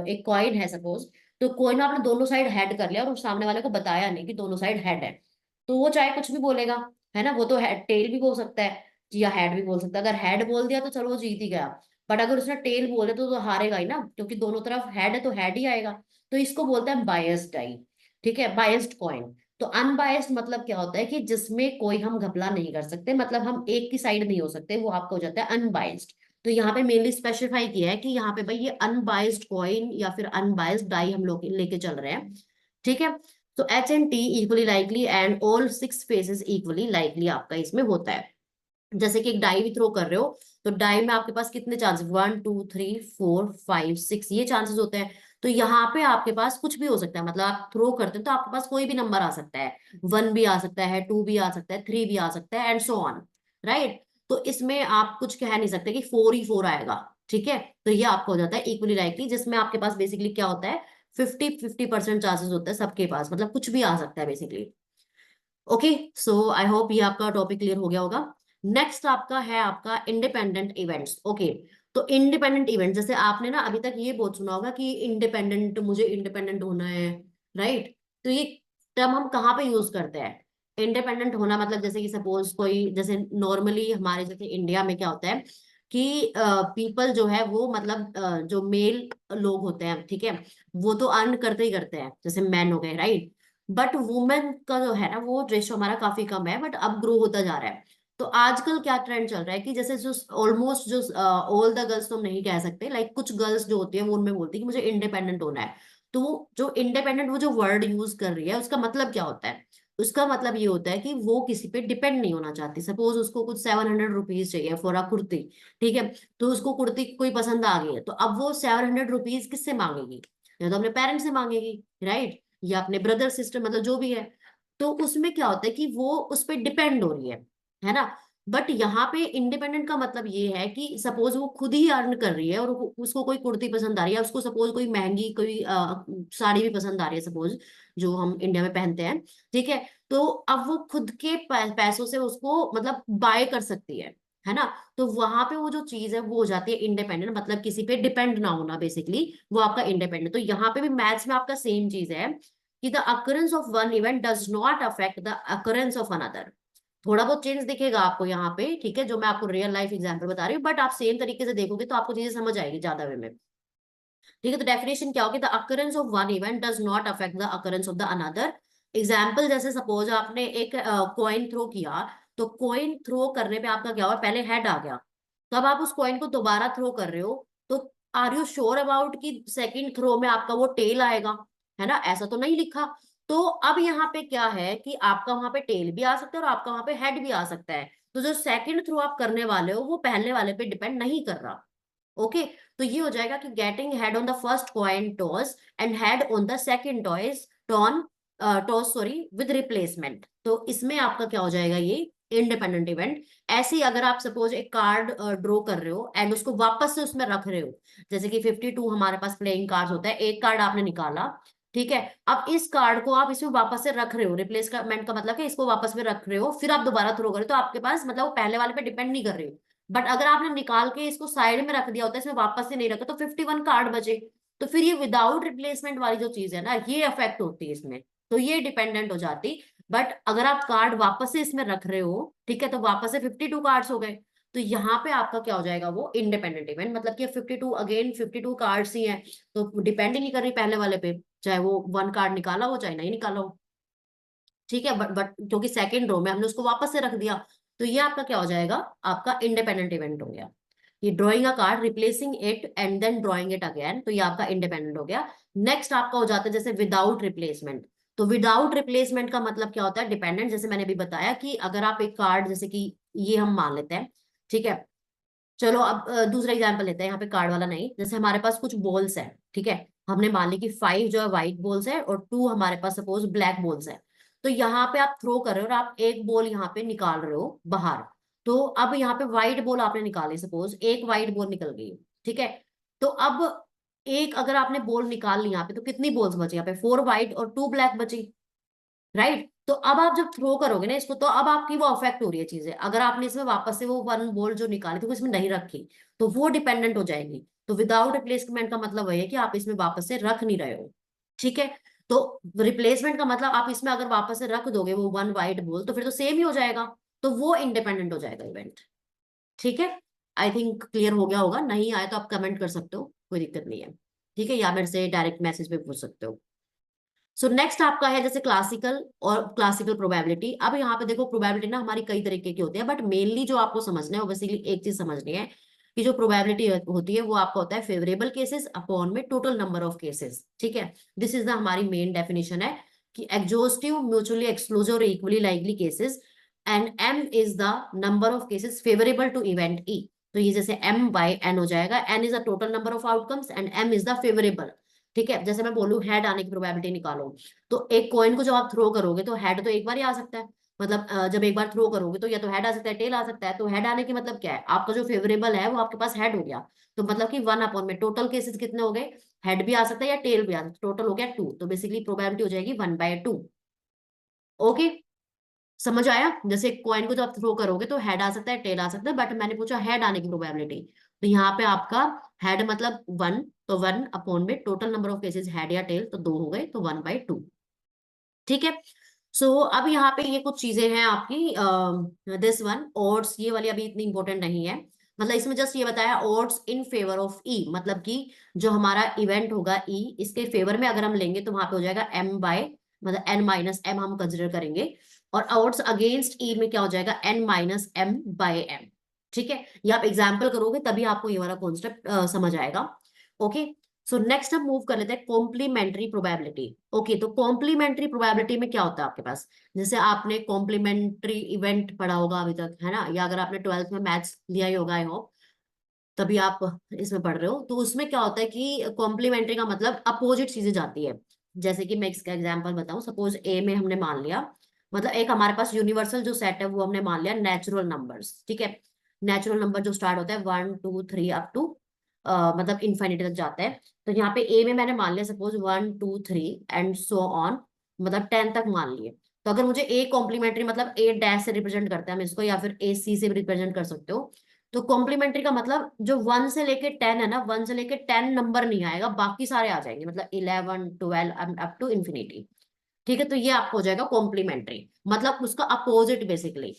[SPEAKER 1] एक कॉइन है सपोज, तो कॉइन आपने दोनों साइड हेड कर लिया और उस सामने वाले को बताया नहीं कि दोनों साइड हेड है, तो वो चाहे कुछ भी बोलेगा, है ना? वो तो हेड टेल भी बोल सकता है या हेड भी बोल सकता है। अगर हेड बोल दिया तो चलो वो जीत ही गया, बट अगर उसने टेल बोले तो हारेगा ही ना, क्योंकि दोनों तरफ हेड है तो हेड ही आएगा। तो इसको बोलते हैं बायस्ड डाई। ठीक है, बायस्ड कॉइन। तो अनबायस्ड मतलब क्या होता है कि जिसमें कोई हम घपला नहीं कर सकते, मतलब हम एक की साइड नहीं हो सकते, वो आपका हो जाता है अनबायस्ड। तो यहाँ पे मेनली स्पेसिफाई किया है कि यहाँ पे भाई ये अनबायस्ड कॉइन या फिर अनबायस्ड डाई हम लोग लेके चल रहे हैं। ठीक है, तो H and T equally likely and all 6 faces equally likely आपका इसमें होता है। जैसे कि एक डाई भी थ्रो कर रहे हो, तो डाई में आपके पास कितने चांसेस? 1 2 3 4 5 6, ये चांसेस होते हैं। तो यहाँ पे आपके पास कुछ भी हो सकता है, मतलब आप थ्रो करते हैं तो आपके पास कोई भी नंबर आ सकता है, 1 भी आ सकता है, 2 भी आ सकता है, 3 भी आ सकता है, एंड सो ऑन, राइट? तो इसमें आप कुछ कह नहीं सकते कि 4 ही 4 आएगा। ठीक है, तो ये आपका हो जाता है इक्वली लाइकली, जिसमें आपके पास बेसिकली क्या होता है? 50% चांसेस होता है सबके पास, मतलब कुछ भी आ सकता है basically. Okay, so I hope ये आपका टॉपिक क्लियर हो गया होगा। नेक्स्ट आपका है आपका इंडिपेंडेंट इवेंट्स। ओके, तो इंडिपेंडेंट इवेंट, जैसे आपने ना अभी तक ये बहुत सुना होगा कि इंडिपेंडेंट, मुझे इंडिपेंडेंट होना है, राइट? तो ये टर्म हम कहाँ पे यूज करते हैं? इंडिपेंडेंट होना मतलब जैसे कि सपोज कोई, जैसे नॉर्मली हमारे जैसे इंडिया में क्या होता है कि पीपल जो है वो मतलब जो मेल लोग होते हैं, ठीक है, वो तो अर्न करते ही करते हैं, जैसे मैन हो गए, राइट? बट वुमेन का जो है ना वो रेशो हमारा काफी कम है, बट अब ग्रो होता जा रहा है। तो आजकल क्या ट्रेंड चल रहा है कि जैसे जो ऑलमोस्ट जो ऑल द गर्ल्स तो हम नहीं कह सकते, लाइक कुछ गर्ल्स जो होती है वो उनमें बोलती है कि मुझे इंडिपेंडेंट होना है। तो वो जो इंडिपेंडेंट, वो जो वर्ड यूज कर रही है, उसका मतलब क्या होता है? उसका मतलब ये होता है कि वो किसी पे डिपेंड नहीं होना चाहती। सपोज उसको कुछ 700 रुपीज चाहिए फॉर अ कुर्ती, ठीक है, तो उसको कुर्ती कोई पसंद आ गई है, तो अब वो 700 रुपीज किससे मांगेगी? या तो अपने पेरेंट्स से मांगेगी, राइट, या अपने ब्रदर सिस्टर, मतलब जो भी है। तो उसमें क्या होता है कि वो उस पर डिपेंड हो रही है ना? बट यहाँ पे इंडिपेंडेंट का मतलब ये है कि सपोज वो खुद ही अर्न कर रही है और उसको कोई कुर्ती पसंद आ रही है, उसको सपोज कोई महंगी कोई साड़ी भी पसंद आ रही है, सपोज जो हम इंडिया में पहनते हैं, ठीक है, तो अब वो खुद के पैसों से उसको मतलब बाय कर सकती है ना? तो वहां पे वो जो चीज है वो हो जाती है इंडिपेंडेंट, मतलब किसी पे डिपेंड ना होना, बेसिकली वो आपका इंडिपेंडेंट। तो यहाँ पे भी मैथ्स में आपका सेम चीज है कि the occurrence of one event does not affect the occurrence of another. थोड़ा बहुत चेंज दिखेगा आपको यहाँ पे, ठीक है, जो मैं आपको रियल लाइफ एग्जांपल बता रही हूँ, बट आप सेम तरीके से देखोगे तो आपको चीजें समझ आएगी ज्यादा वे में। ठीक है, तो डेफिनेशन क्या होगी? The occurrence of one event does not affect the occurrence of the another. Example, जैसे सपोज आपने एक कॉइन थ्रो किया, तो कॉइन थ्रो करने पे आपका क्या हुआ? पहले हेड आ गया, तब आप उस कॉइन को दोबारा थ्रो कर रहे हो, तो आर यू श्योर अबाउट कि सेकंड थ्रो में आपका वो टेल आएगा? है ना, ऐसा तो नहीं लिखा। तो अब यहाँ पे क्या है कि आपका वहां पे टेल भी आ सकता है और आपका वहां पे हेड भी आ सकता है। तो जो सेकंड थ्रो आप करने वाले हो वो पहले वाले पे डिपेंड नहीं कर रहा। ओके, तो ये हो जाएगा कि getting head on the first coin toss and head on the second toss ton toss, sorry, with replacement. तो इसमें आपका क्या हो जाएगा? ये इंडिपेंडेंट इवेंट। ऐसे ही अगर आप सपोज एक कार्ड ड्रॉ कर रहे हो एंड उसको वापस से उसमें रख रहे हो, जैसे कि 52 हमारे पास प्लेइंग कार्ड होता है, एक कार्ड आपने निकाला, ठीक है, अब इस कार्ड को आप इसमें वापस से रख रहे हो, रिप्लेसमेंट का मतलब है इसको वापस में रख रहे हो, फिर आप दोबारा थ्रो कर रहे हो, तो आपके पास मतलब वो पहले वाले पे डिपेंड नहीं कर रहे हो। बट अगर आपने निकाल के इसको साइड में रख दिया होता है, इसमें वापस से नहीं रखा, तो 51 कार्ड बचे। तो फिर ये विदाउट रिप्लेसमेंट वाली जो चीज है ना, ये अफेक्ट होती है इसमें, तो ये डिपेंडेंट हो जाती। बट अगर आप कार्ड वापस से इसमें रख रहे हो, ठीक है, तो वापस से 52 कार्ड्स हो गए। तो यहाँ पे आपका क्या हो जाएगा? वो इंडिपेंडेंट इवेंट, मतलब कि 52 अगेन 52 कार्ड्स ही हैं, तो डिपेंड ही नहीं कर रही पहले वाले पे, चाहे वो वन कार्ड निकाला हो चाहे नहीं निकाला हो। ठीक है, बट क्योंकि सेकंड रो में हमने उसको वापस से रख दिया, तो ये आपका क्या हो जाएगा? आपका इंडिपेंडेंट इवेंट हो गया। ये drawing a card, replacing it and then drawing it again, तो ये आपका इंडिपेंडेंट हो गया। नेक्स्ट आपका हो जाता है जैसे विदाउट रिप्लेसमेंट। तो विदाउट रिप्लेसमेंट का मतलब क्या होता है? डिपेंडेंट, जैसे मैंने भी बताया कि अगर आप एक कार्ड, जैसे कि ये हम मान लेते हैं, ठीक है, चलो अब दूसरा एग्जाम्पल लेते हैं, यहाँ पे कार्ड वाला नहीं, जैसे हमारे पास कुछ बॉल्स है, ठीक है, हमने मान ली कि 5 जो है व्हाइट बॉल्स है और 2 हमारे पास सपोज ब्लैक बॉल्स है। तो यहाँ पे आप थ्रो कर रहे हो और आप एक बॉल यहाँ पे निकाल रहे हो बाहर। तो अब यहाँ पे व्हाइट बॉल आपने निकाली, सपोज एक व्हाइट बॉल निकल गई, ठीक है, तो अब एक अगर आपने बॉल निकाल ली यहाँ पे, तो कितनी बॉल्स बची? यहाँ पे 4 व्हाइट और 2 ब्लैक बची, राइट? तो अब आप जब थ्रो करोगे ना इसको, तो अब आपकी वो अफेक्ट हो रही है चीजें। अगर आपने इसमें वापस से वो वन बॉल जो निकाली थी वो इसमें नहीं रखी, तो वो डिपेंडेंट हो जाएगी। तो विदाउट रिप्लेसमेंट का मतलब वही है कि आप इसमें वापस से रख नहीं रहे हो, ठीक है। तो रिप्लेसमेंट का मतलब आप इसमें अगर वापस से रख दोगे वो वन वाइट बॉल, तो फिर तो सेम ही हो जाएगा, तो वो इंडिपेंडेंट हो जाएगा इवेंट। ठीक है, आई थिंक क्लियर हो गया होगा। नहीं आया तो आप कमेंट कर सकते हो, कोई दिक्कत नहीं है, ठीक है, या मेरे से डायरेक्ट मैसेज पे पूछ सकते हो। सो नेक्स्ट आपका है जैसे क्लासिकल और क्लासिकल प्रोबेबिलिटी। अब यहाँ पे देखो, प्रोबेबिलिटी ना हमारी कई तरीके की होती है, बट मेनली जो आपको समझना है, बेसिकली एक चीज समझनी है कि जो प्रोबेबिलिटी होती है वो आपका होता है फेवरेबल केसेस अपॉन में टोटल नंबर ऑफ केसेस। ठीक है, दिस इज द हमारी मेन डेफिनेशन है कि एग्जॉस्टिव, म्यूचुअली एक्सक्लूसिव और equally likely cases, and M is the number of cases favourable to event E. तो ये जैसे एम बाई एन हो जाएगा, N is the total number of outcomes and M is the favourable. ठीक है, जैसे मैं बोलूं हेड आने की प्रोबेबिलिटी निकालो, तो एक कॉइन को जब आप थ्रो करोगे तो हेड तो एक बार ही आ सकता है, मतलब जब एक बार थ्रो करोगे तो या तो हेड आ सकता है टेल आ सकता है। तो हेड आने की मतलब क्या है? आपका जो फेवरेबल है वो आपके पास हेड हो गया। तो मतलब कि 1 में टोटल केसेस कितने हो गए, हेड भी आ सकता है या टेल भी आ सकता है, टोटल हो गया 2, तो बेसिकली प्रोबेबिलिटी हो जाएगी 1/2। ओके, समझ आया? जैसे कॉइन को जब आप थ्रो करोगे तो हेड आ सकता है, टेल आ सकता है, बट मैंने पूछा हेड आने की प्रोबेबिलिटी, तो यहाँ पे आपका हेड मतलब 1, तो 1 में total number of cases head या टेल, तो 2 हो गए, तो 1/2। ठीक है। सो अब यहाँ पे ये कुछ चीजें हैं आपकी, दिस वन ओड्स, ये वाली अभी इतनी इंपॉर्टेंट नहीं है, मतलब इसमें जस्ट ये बताया ओड्स इन फेवर ऑफ ई, मतलब कि जो हमारा इवेंट होगा ई, इसके फेवर में अगर हम लेंगे तो वहां पे हो जाएगा m बाय, मतलब n-m हम कंसिडर करेंगे, और ओड्स अगेंस्ट ई में क्या हो जाएगा n-m/m। ठीक है, ये आप एग्जाम्पल करोगे तभी आपको ये वाला कॉन्सेप्ट समझ आएगा। ओके, सो नेक्स्ट हम मूव कर लेते हैं कॉम्प्लीमेंट्री प्रोबेबिलिटी। ओके, तो कॉम्प्लीमेंट्री प्रोबेबिलिटी में क्या होता है आपके पास, जैसे आपने कॉम्प्लीमेंट्री इवेंट पढ़ा होगा अभी तक, है ना, या अगर आपने 12th में मैथ्स लिया ही होगा आई होप, तभी आप इसमें पढ़ रहे हो, तो उसमें क्या होता है कि कॉम्प्लीमेंट्री का मतलब अपोजिट चीजें जाती है। जैसे कि मैं इसका एग्जांपल बताऊं, सपोज ए में हमने मान लिया, मतलब एक हमारे पास यूनिवर्सल जो सेट है वो हमने मान लिया नेचुरल नंबर्स। ठीक है, नेचुरल नंबर जो स्टार्ट होता है 1 2 3 अप टू मतलब इन्फिनिटी तक जाता है, तो यहाँ पे ए में मैंने मान लिया सपोज 1 2 3 एंड सो ऑन, मतलब 10 तक मान लिए। तो अगर मुझे ए कॉम्प्लीमेंट्री मतलब ए डैश से रिप्रेजेंट करते हैं हम इसको, या फिर ए सी से भी रिप्रेजेंट कर सकते हो, तो कॉम्प्लीमेंट्री का मतलब जो 1 से लेके 10 है ना, 1 से लेके 10 नंबर नहीं आएगा, बाकी सारे आ जाएंगे, मतलब 11 12 अप टू इन्फिनिटी। ठीक है, तो ये आपको हो जाएगा कॉम्प्लीमेंट्री, मतलब उसका अपोजिट बेसिकली।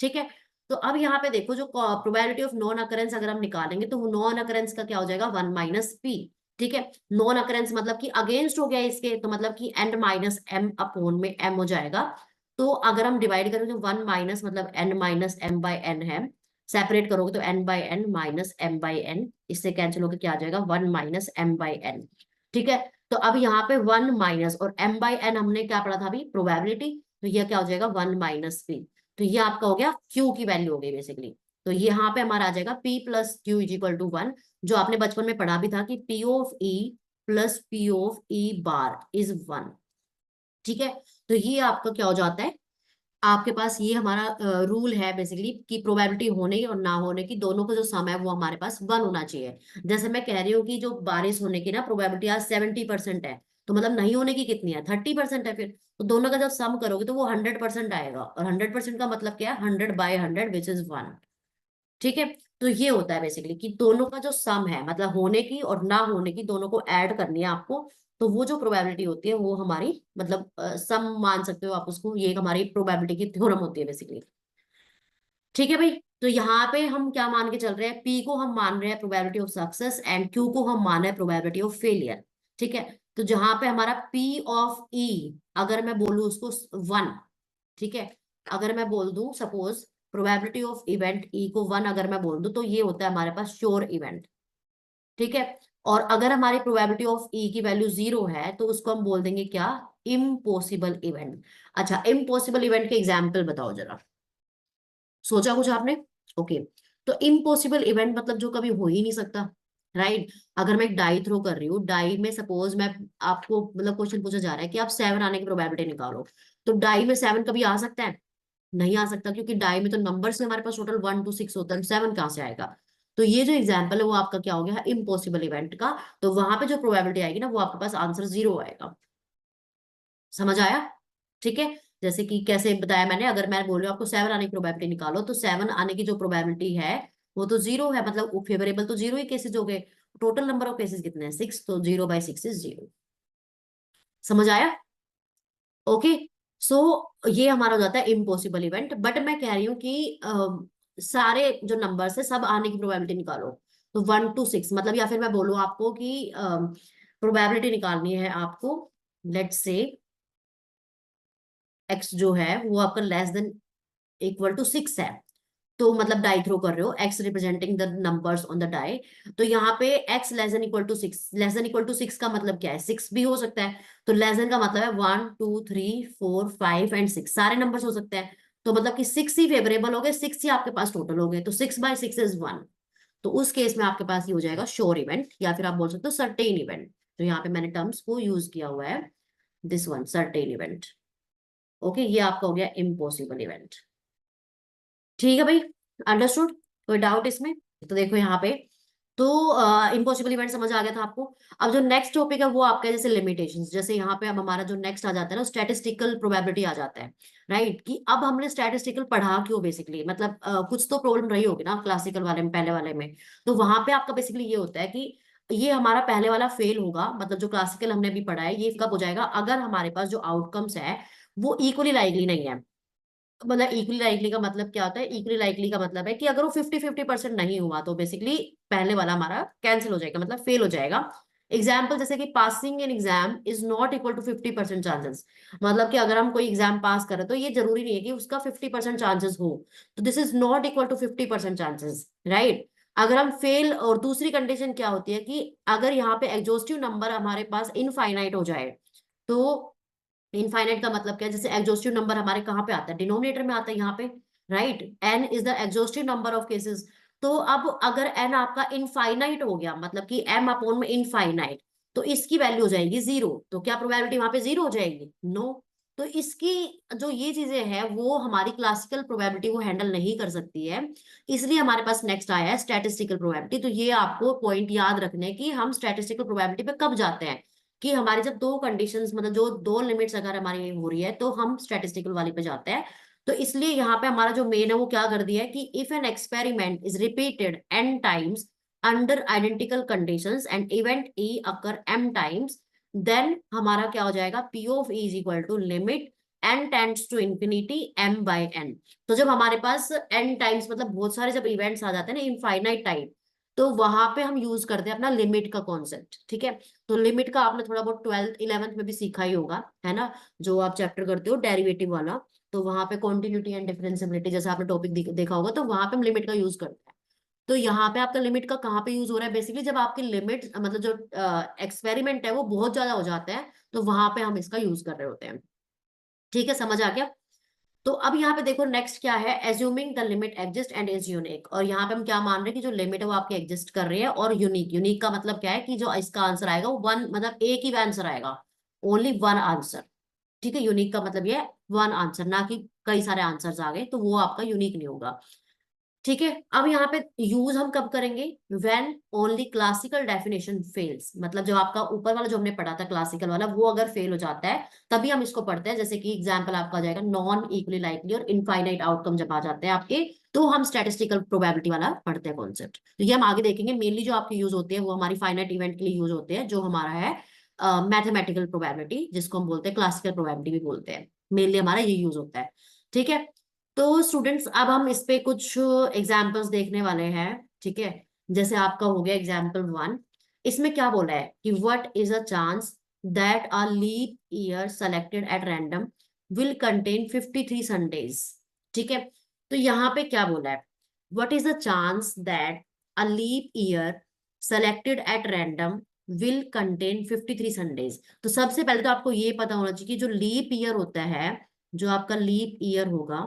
[SPEAKER 1] ठीक है, तो अब यहाँ पे देखो जो प्रोबेबिलिटी ऑफ नॉन अकरेंस अगर हम निकालेंगे तो वो नॉन अकरेंस का क्या हो जाएगा 1 - p। ठीक है, नॉन अकरेंस मतलब कि अगेंस्ट हो गया इसके, तो मतलब कि n-m में m हो जाएगा। तो अगर हम डिवाइड करें तो 1 माइनस मतलब n-m/n है, सेपरेट करोगे तो n/n - m/n, इससे कैंसिल होकर क्या आ जाएगा 1 - m/n। ठीक है, तो अब यहाँ पे 1 माइनस और m/n हमने क्या पढ़ा था अभी, प्रोबेबिलिटी, तो ये क्या हो जाएगा 1 - p। तो ये आपका हो गया Q की वैल्यू हो गई बेसिकली। तो ये यहाँ पे हमारा आ जाएगा P + Q = 1, जो आपने बचपन में पढ़ा भी था कि P of E + P of E bar is 1। ठीक है, तो ये आपका क्या हो जाता है, आपके पास ये हमारा रूल है बेसिकली कि प्रोबेबिलिटी होने और ना होने की दोनों का जो सम है वो हमारे पास 1 होना चाहिए। जैसे मैं कह रही हूँ कि जो बारिश होने की ना प्रोबेबिलिटी आज 70% है, तो मतलब नहीं होने की कितनी है 30% है, फिर तो दोनों का जब सम करोगे तो वो 100% आएगा, और 100% का मतलब क्या है 100/100 विच इज 1। ठीक है, तो ये होता है बेसिकली कि दोनों का जो सम है, मतलब होने की और ना होने की दोनों को ऐड करनी है आपको, तो वो जो प्रोबेबिलिटी होती है वो हमारी मतलब सम मान सकते हो आप उसको, ये हमारी प्रोबेबिलिटी की थ्योरम होती है बेसिकली। ठीक है भाई, तो यहाँ पे हम क्या मान के चल रहे हैं, पी को हम मान रहे हैं probability of success and Q को हम मान रहे हैं प्रोबेबिलिटी ऑफ फेलियर। ठीक है, तो जहां पे हमारा पी ऑफ ई, अगर मैं बोलूँ उसको 1, ठीक है, अगर मैं बोल दूं suppose probability of event E को 1 अगर मैं बोल दूं, तो ये होता है हमारे पास श्योर इवेंट। ठीक है, और अगर हमारी प्रोबेबिलिटी ऑफ ई की वैल्यू 0 है तो उसको हम बोल देंगे क्या, इम्पॉसिबल इवेंट। अच्छा, इम्पॉसिबल इवेंट के एग्जाम्पल बताओ जरा, सोचा कुछ आपने? ओके, तो इम्पॉसिबल इवेंट मतलब जो कभी हो ही नहीं सकता, राइट। अगर मैं एक डाई थ्रो कर रही हूँ, डाई में सपोज मैं आपको मतलब क्वेश्चन पूछा जा रहा है कि आप 7 आने की प्रोबेबिलिटी निकालो, तो डाई में 7 कभी आ सकता है? नहीं आ सकता, क्योंकि डाई में तो नंबर से हमारे पास टोटल 1 to 6 होता है, 7 कहाँ से आएगा? तो ये जो एग्जाम्पल है वो आपका क्या हो गया इम्पॉसिबल इवेंट का, तो वहां पे जो प्रोबेबिलिटी आएगी ना वो आपके पास आंसर 0 आएगा। समझ आया? ठीक है, जैसे कि कैसे बताया मैंने, अगर मैं बोल रही हूँ आपको 7 आने की प्रोबेबिलिटी निकालो, तो 7 आने की जो प्रोबेबिलिटी है वो तो 0 है, मतलब फेवरेबल तो 0 ही केसेस हो गए, टोटल नंबर ऑफ केसेस कितने हैं 6, तो 0/6 इज 0। समझ आया? ओके, सो ये हमारा हो जाता है इम्पॉसिबल इवेंट, बट मैं कह रही हूँ कि सारे जो नंबर है सब आने की प्रोबेबिलिटी निकालो, तो 1 to 6 मतलब, या फिर मैं बोलूँ आपको कि प्रोबेबिलिटी निकालनी है आपको, लेट्स से एक्स जो है वो आपका < 6 है, तो मतलब डाई थ्रो कर रहे हो X representing the numbers on the die, तो यहाँ पे x < 6 < 6 का मतलब क्या है, 6 भी हो सकता है, तो लेसन का मतलब है 1 2 3 4 5 एंड 6 सारे नंबर्स हो सकते हैं, तो मतलब कि 6 ही फेवरेबल हो गए, 6 ही आपके पास टोटल हो गए, तो 6/6 इज 1। तो उस केस में आपके पास ये हो जाएगा श्योर इवेंट, या फिर आप बोल सकते हो सर्टेन इवेंट, तो यहाँ पे मैंने टर्म्स को यूज किया हुआ है, this one certain event. Okay, ये आपका हो गया इम्पॉसिबल इवेंट। ठीक है भाई, अंडरस्टूड? कोई डाउट इसमें? तो देखो यहाँ पे तो इम्पॉसिबल इवेंट समझ आ गया था आपको। अब जो नेक्स्ट टॉपिक है वो आपका है जैसे लिमिटेशंस। जैसे यहाँ पे अब हमारा जो नेक्स्ट आ जाता है ना, स्टैटिस्टिकल प्रोबेबिलिटी आ जाता है। राइट, कि अब हमने स्टैटिस्टिकल पढ़ा क्यों बेसिकली, मतलब कुछ तो प्रॉब्लम रही होगी ना क्लासिकल वाले में, पहले वाले में। तो वहां पे आपका बेसिकली ये होता है कि ये हमारा पहले वाला फेल होगा, मतलब जो क्लासिकल हमने भी पढ़ा है ये कब हो जाएगा, अगर हमारे पास जो आउटकम्स है वो इक्वली लाइकली नहीं है। मतलब इक्वली लाइकली का मतलब क्या होता है, इक्वली लाइकली का मतलब है कि अगर वो 50-50% नहीं हुआ तो बेसिकली पहले वाला हमारा कैंसिल हो जाएगा, मतलब फेल हो जाएगा। एग्जाम्पल जैसे कि passing in exam is not equal to 50% chances. मतलब कि अगर हम कोई एग्जाम पास करें तो ये जरूरी नहीं है कि उसका 50% चांसेस हो। तो this is not equal to 50% chances, right. अगर हम फेल, और दूसरी कंडीशन क्या होती है कि अगर यहाँ पे एग्जॉस्टिव नंबर हमारे पास इनफाइनाइट हो जाए। तो इनफाइनाइट का मतलब क्या है, जैसे एग्जॉस्टिव नंबर हमारे कहाँ पे आता है, डिनोमिनेटर में आता है यहाँ पे। Right, N is the exhaustive number of cases. तो अब अगर एन आपका इनफाइनाइट हो गया, मतलब कि एम अपॉन में इनफाइनाइट, तो इसकी वैल्यू हो जाएगी जीरो। तो क्या प्रोबेबिलिटी वहां पे जीरो हो जाएगी? नो। तो इसकी जो ये चीजें हैं वो हमारी क्लासिकल प्रोबेबिलिटी वो हैंडल नहीं कर सकती है। इसलिए हमारे पास नेक्स्ट आया है स्टैटिस्टिकल प्रोबेबिलिटी। तो ये आपको पॉइंट याद रखने की हम स्टैटिस्टिकल प्रोबेबिलिटी पे कब जाते हैं, कि हमारी जब दो कंडीशंस, मतलब जो दो लिमिट्स अगर हमारी हो रही है तो हम स्टैटिस्टिकल वाले पे जाते हैं। तो इसलिए यहाँ पे हमारा जो मेन है वो क्या कर दिया है कि if an experiment is repeated n times under identical conditions and event e occur m times, then हमारा क्या हो जाएगा, p of e is equal to limit n tends to infinity m by n। तो जब हमारे पास n times, मतलब बहुत सारे जब इवेंट्स आ जाते हैं ना इनफाइनाइट टाइम, तो वहां पे हम यूज करते हैं अपना लिमिट का कॉन्सेप्ट। ठीक है, तो लिमिट का आपने थोड़ा बहुत 12th 11th में भी सीखा ही होगा, है ना, जो आप चैप्टर करते हो डेरिवेटिव वाला। तो वहां पे कॉन्टिन्यूटी एंड डिफरेंशिएबिलिटी जैसा आपने टॉपिक देखा होगा, तो वहां पे हम लिमिट का यूज करते हैं। तो यहाँ पे आपका लिमिट का कहाँ पे यूज हो रहा है, बेसिकली जब आपकी लिमिट, मतलब जो एक्सपेरिमेंट है वो बहुत ज्यादा हो जाता है, तो वहां पे हम इसका यूज कर रहे होते हैं। ठीक है, समझ आ गया। तो अब यहाँ पे देखो नेक्स्ट क्या है, assuming the limit exist and is unique. और यहाँ पे हम क्या मान रहे हैं कि जो लिमिट है वो आपकी एग्जिस्ट कर रही है और यूनिक। यूनिक का मतलब क्या है कि जो इसका आंसर आएगा वो वन, मतलब एक ही आंसर आएगा, ओनली वन आंसर। ठीक है, यूनिक का मतलब ये है वन आंसर, ना कि कई सारे आंसर्स आ गए तो वो आपका यूनिक नहीं होगा। ठीक है, अब यहाँ पे यूज हम कब करेंगे, when only classical definition fails. मतलब जो आपका ऊपर वाला जो हमने पढ़ा था क्लासिकल वाला, वो अगर फेल हो जाता है तभी हम इसको पढ़ते हैं। जैसे कि एग्जांपल आपका आ जाएगा नॉन इक्वली लाइकली और इनफाइनाइट आउटकम जब आ जाते हैं आपके, तो हम स्टैटिस्टिकल प्रोबेबिलिटी वाला पढ़ते हैं कॉन्सेप्ट। तो ये हम आगे देखेंगे। मेनली जो आपके यूज होते हैं वो हमारी फाइनाइट इवेंट के लिए यूज होते हैं, जो हमारा है मैथमेटिकल प्रोबेबिलिटी, जिसको हम बोलते हैं क्लासिकल प्रोबेबिलिटी भी बोलते हैं। मेनली हमारा ये यूज होता है। ठीक है, तो स्टूडेंट्स अब हम इस पे कुछ एग्जाम्पल्स देखने वाले हैं। ठीक है, जैसे आपका हो गया एग्जाम्पल 1। इसमें क्या बोला है कि what is a chance that a leap year selected at random will contain 53 Sundays. ठीक है, तो यहाँ पे क्या बोला है, what is the chance that a leap year selected at random will contain 53 Sundays. तो सबसे पहले तो आपको ये पता होना चाहिए कि जो लीप ईयर होता है, जो आपका लीप ईयर होगा,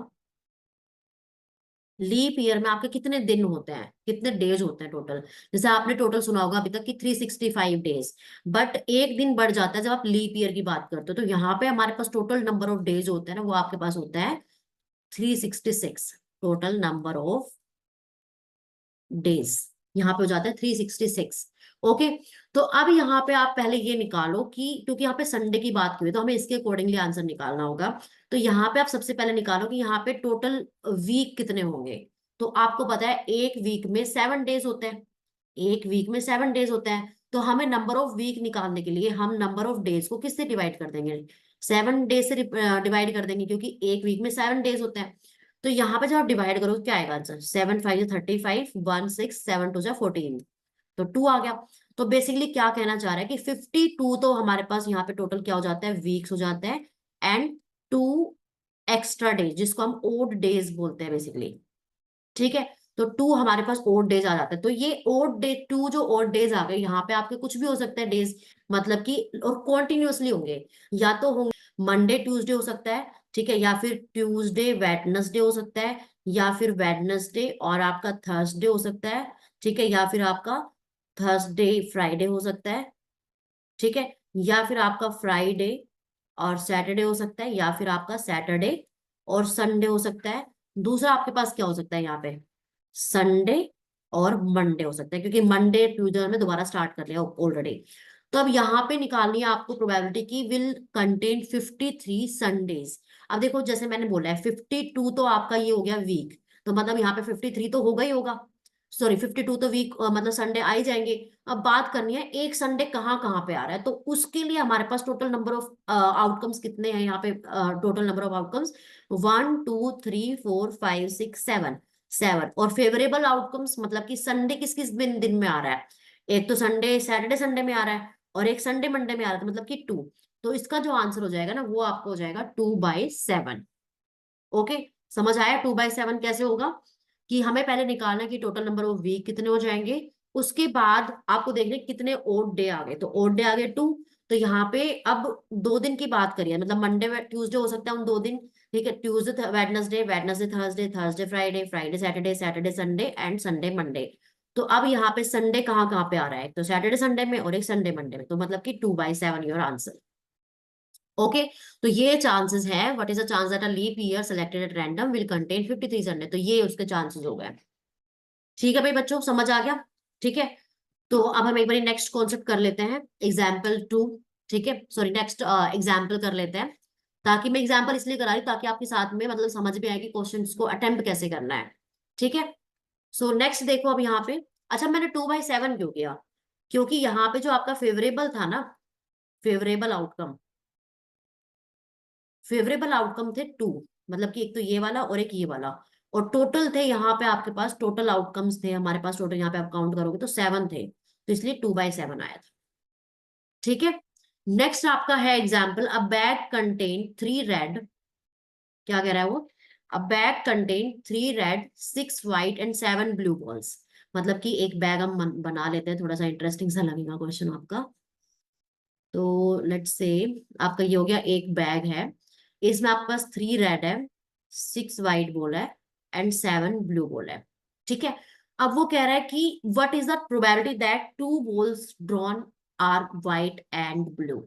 [SPEAKER 1] लीप ईयर में आपके कितने दिन होते हैं, कितने डेज होते हैं टोटल। जैसे आपने टोटल सुना होगा अभी तक कि 365 डेज, बट एक दिन बढ़ जाता है जब आप लीप ईयर की बात करते हो। तो यहाँ पे हमारे पास टोटल नंबर ऑफ डेज होते हैं ना, वो आपके पास होता है 366। टोटल नंबर ऑफ डेज यहाँ पे हो जाता है 366। ओके, तो अब यहाँ पे आप पहले ये निकालो कि, क्योंकि यहाँ पे संडे की बात की हुई है, तो हमें इसके अकॉर्डिंगली आंसर निकालना होगा। तो यहाँ पे आप सबसे पहले निकालो कि यहाँ पे टोटल वीक कितने होंगे। तो आपको पता है एक वीक में 7 डेज होते हैं, एक वीक में 7 डेज होते हैं। तो हमें नंबर ऑफ वीक निकालने के लिए हम नंबर ऑफ डेज को किससे डिवाइड कर देंगे, 7 डेज से डिवाइड कर देंगे, क्योंकि एक वीक में 7 डेज होते हैं। तो यहाँ पे जब आप डिवाइड करोगे क्या आएगा आंसर, 7×5 = 35, 1 6 7×2 = 14, तो 2 आ गया। तो बेसिकली क्या कहना चाह रहा है कि 52 तो हमारे पास यहाँ पे टोटल क्या हो जाता है, वीक्स हो जाते हैं, एंड 2 एक्स्ट्रा डेज जिसको हम ओड डेज बोलते हैं बेसिकली। ठीक है, तो 2 हमारे पास ओड डेज आ जाते हैं। तो ये ओड डे 2 जो ओड डेज आ गए, यहाँ पे आपके कुछ भी हो सकते हैं डेज, मतलब कि और कॉन्टिन्यूअसली होंगे, या तो होंगे मंडे ट्यूसडे हो सकता है, ठीक है, या फिर ट्यूसडे वेडनेसडे हो सकता है, या फिर वेडनेसडे और आपका थर्सडे हो सकता है, ठीक है, या फिर आपका थर्सडे फ्राइडे हो सकता है, ठीक है, या फिर आपका फ्राइडे और सैटरडे हो सकता है, या फिर आपका सैटरडे और संडे हो सकता है। दूसरा आपके पास क्या हो सकता है यहाँ पे, संडे और मंडे हो सकता है, क्योंकि मंडे ट्यूजडे में दोबारा स्टार्ट कर लिया ऑलरेडी। तो अब यहाँ पे निकालनी है आपको प्रोबेबिलिटी की विल कंटेन 53 संडेज। अब देखो जैसे मैंने बोला है 52 तो आपका ये हो गया वीक, तो मतलब यहाँ पे 53 तो होगा ही होगा, सॉरी 52 तो वीक मतलब संडे आ ही जाएंगे। अब बात करनी है एक संडे कहाँ कहाँ पे आ रहा है, तो उसके लिए हमारे पास टोटल नंबर ऑफ आउटकम्स कितने हैं यहाँ पे, टोटल नंबर ऑफ आउटकम्स 1 2 3 4 5 6 7, 7। और फेवरेबल आउटकम्स मतलब कि संडे किस किस दिन में आ रहा है, एक तो संडे सैटरडे संडे में आ रहा है और एक संडे मंडे में आ रहा है, तो मतलब कि 2। तो इसका जो आंसर हो जाएगा ना वो आपको हो जाएगा 2/7। ओके, समझ आया 2/7 कैसे होगा, कि हमें पहले निकालना है कि टोटल नंबर ऑफ वीक कितने हो जाएंगे, उसके बाद आपको देखने कितने ओड डे आ गए, तो ओड डे आ गए 2। तो यहाँ पे अब 2 दिन की बात करिए, मतलब मंडे ट्यूसडे हो सकता है उन 2 दिन, ठीक है, Tuesday Wednesday, Wednesday Thursday, Thursday Friday, Friday Saturday, Saturday Sunday and Sunday Monday. तो अब यहाँ पे संडे कहाँ कहाँ पे आ रहा है, तो सैटरडे संडे में और एक संडे मंडे में, तो मतलब कि 2/7 योर आंसर। ओके, तो ये चांसेस है, what is the chance that a leap year selected at random will contain 53 Sunday, तो ये उसके चांसेस हो गए। ठीक है भाई बच्चों, समझ आ गया। ठीक है, तो अब हम एक बार नेक्स्ट कॉन्सेप्ट कर लेते हैं, एग्जाम्पल 2। ठीक है, सॉरी नेक्स्ट एग्जाम्पल कर लेते हैं, ताकि मैं एग्जाम्पल इसलिए करा रही हूँ ताकि आपके साथ में मतलब समझ भी आए कि क्वेश्चंस को अटेम्प्ट कैसे करना है। ठीक है, सो नेक्स्ट देखो अब यहाँ पे, अच्छा मैंने 2/7 क्यों किया, क्योंकि यहाँ पे जो आपका फेवरेबल था ना, फेवरेबल आउटकम, फेवरेबल आउटकम थे 2, मतलब कि एक तो ये वाला और एक ये वाला, और टोटल थे यहाँ पे आपके पास, टोटल आउटकम्स थे हमारे पास, टोटल यहाँ पे आप काउंट करोगे तो 7 थे, तो इसलिए 2/7 आया था। ठीक है, नेक्स्ट आपका है एग्जाम्पल, अ बैग कंटेन 3 रेड, क्या कह रहा है वो, अ bag contain 3 red 6 white and 7 blue balls. मतलब कि एक बैग हम बना लेते हैं, थोड़ा सा इंटरेस्टिंग सा लगेगा क्वेश्चन आपका। तो लेट्स से आपका ये हो गया, एक बैग है, इसमें आपके पास 3 रेड है, 6 वाइट बॉल है एंड 7 ब्लू बॉल है। ठीक है, अब वो कह रहा है कि what is the probability that 2 balls drawn are white and blue.